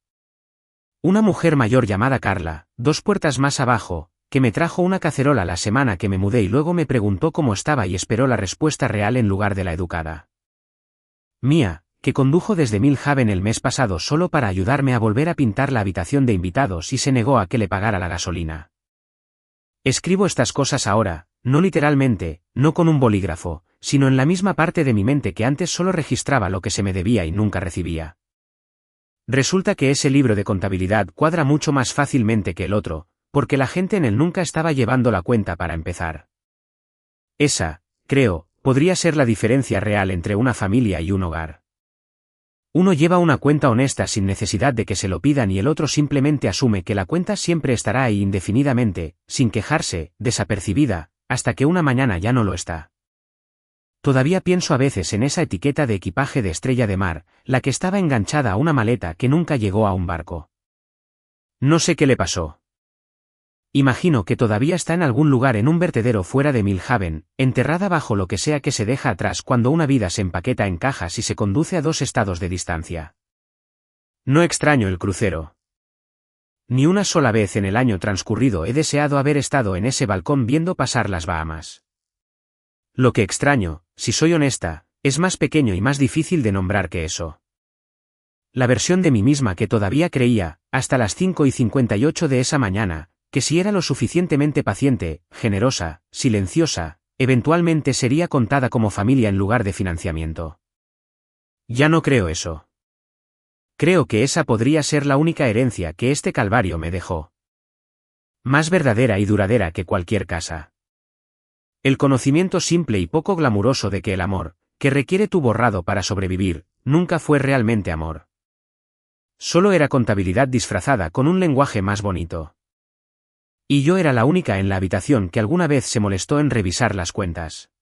Una mujer mayor llamada Carla, 2 puertas más abajo, que me trajo una cacerola la semana que me mudé y luego me preguntó cómo estaba y esperó la respuesta real en lugar de la educada. Mía, que condujo desde Millhaven el mes pasado solo para ayudarme a volver a pintar la habitación de invitados y se negó a que le pagara la gasolina. Escribo estas cosas ahora, no literalmente, no con un bolígrafo, sino en la misma parte de mi mente que antes solo registraba lo que se me debía y nunca recibía. Resulta que ese libro de contabilidad cuadra mucho más fácilmente que el otro, porque la gente en él nunca estaba llevando la cuenta para empezar. Esa, creo, podría ser la diferencia real entre una familia y un hogar. Uno lleva una cuenta honesta sin necesidad de que se lo pidan y el otro simplemente asume que la cuenta siempre estará ahí indefinidamente, sin quejarse, desapercibida, hasta que una mañana ya no lo está. Todavía pienso a veces en esa etiqueta de equipaje de Estrella de Mar, la que estaba enganchada a una maleta que nunca llegó a un barco. No sé qué le pasó. Imagino que todavía está en algún lugar en un vertedero fuera de Millhaven, enterrada bajo lo que sea que se deja atrás cuando una vida se empaqueta en cajas y se conduce a 2 estados de distancia. No extraño el crucero. Ni una sola vez en el año transcurrido he deseado haber estado en ese balcón viendo pasar las Bahamas. Lo que extraño, si soy honesta, es más pequeño y más difícil de nombrar que eso. La versión de mí misma que todavía creía, hasta las 5:58 de esa mañana, que si era lo suficientemente paciente, generosa, silenciosa, eventualmente sería contada como familia en lugar de financiamiento. Ya no creo eso. Creo que esa podría ser la única herencia que este calvario me dejó. Más verdadera y duradera que cualquier casa. El conocimiento simple y poco glamuroso de que el amor, que requiere tu borrado para sobrevivir, nunca fue realmente amor. Solo era contabilidad disfrazada con un lenguaje más bonito. Y yo era la única en la habitación que alguna vez se molestó en revisar las cuentas.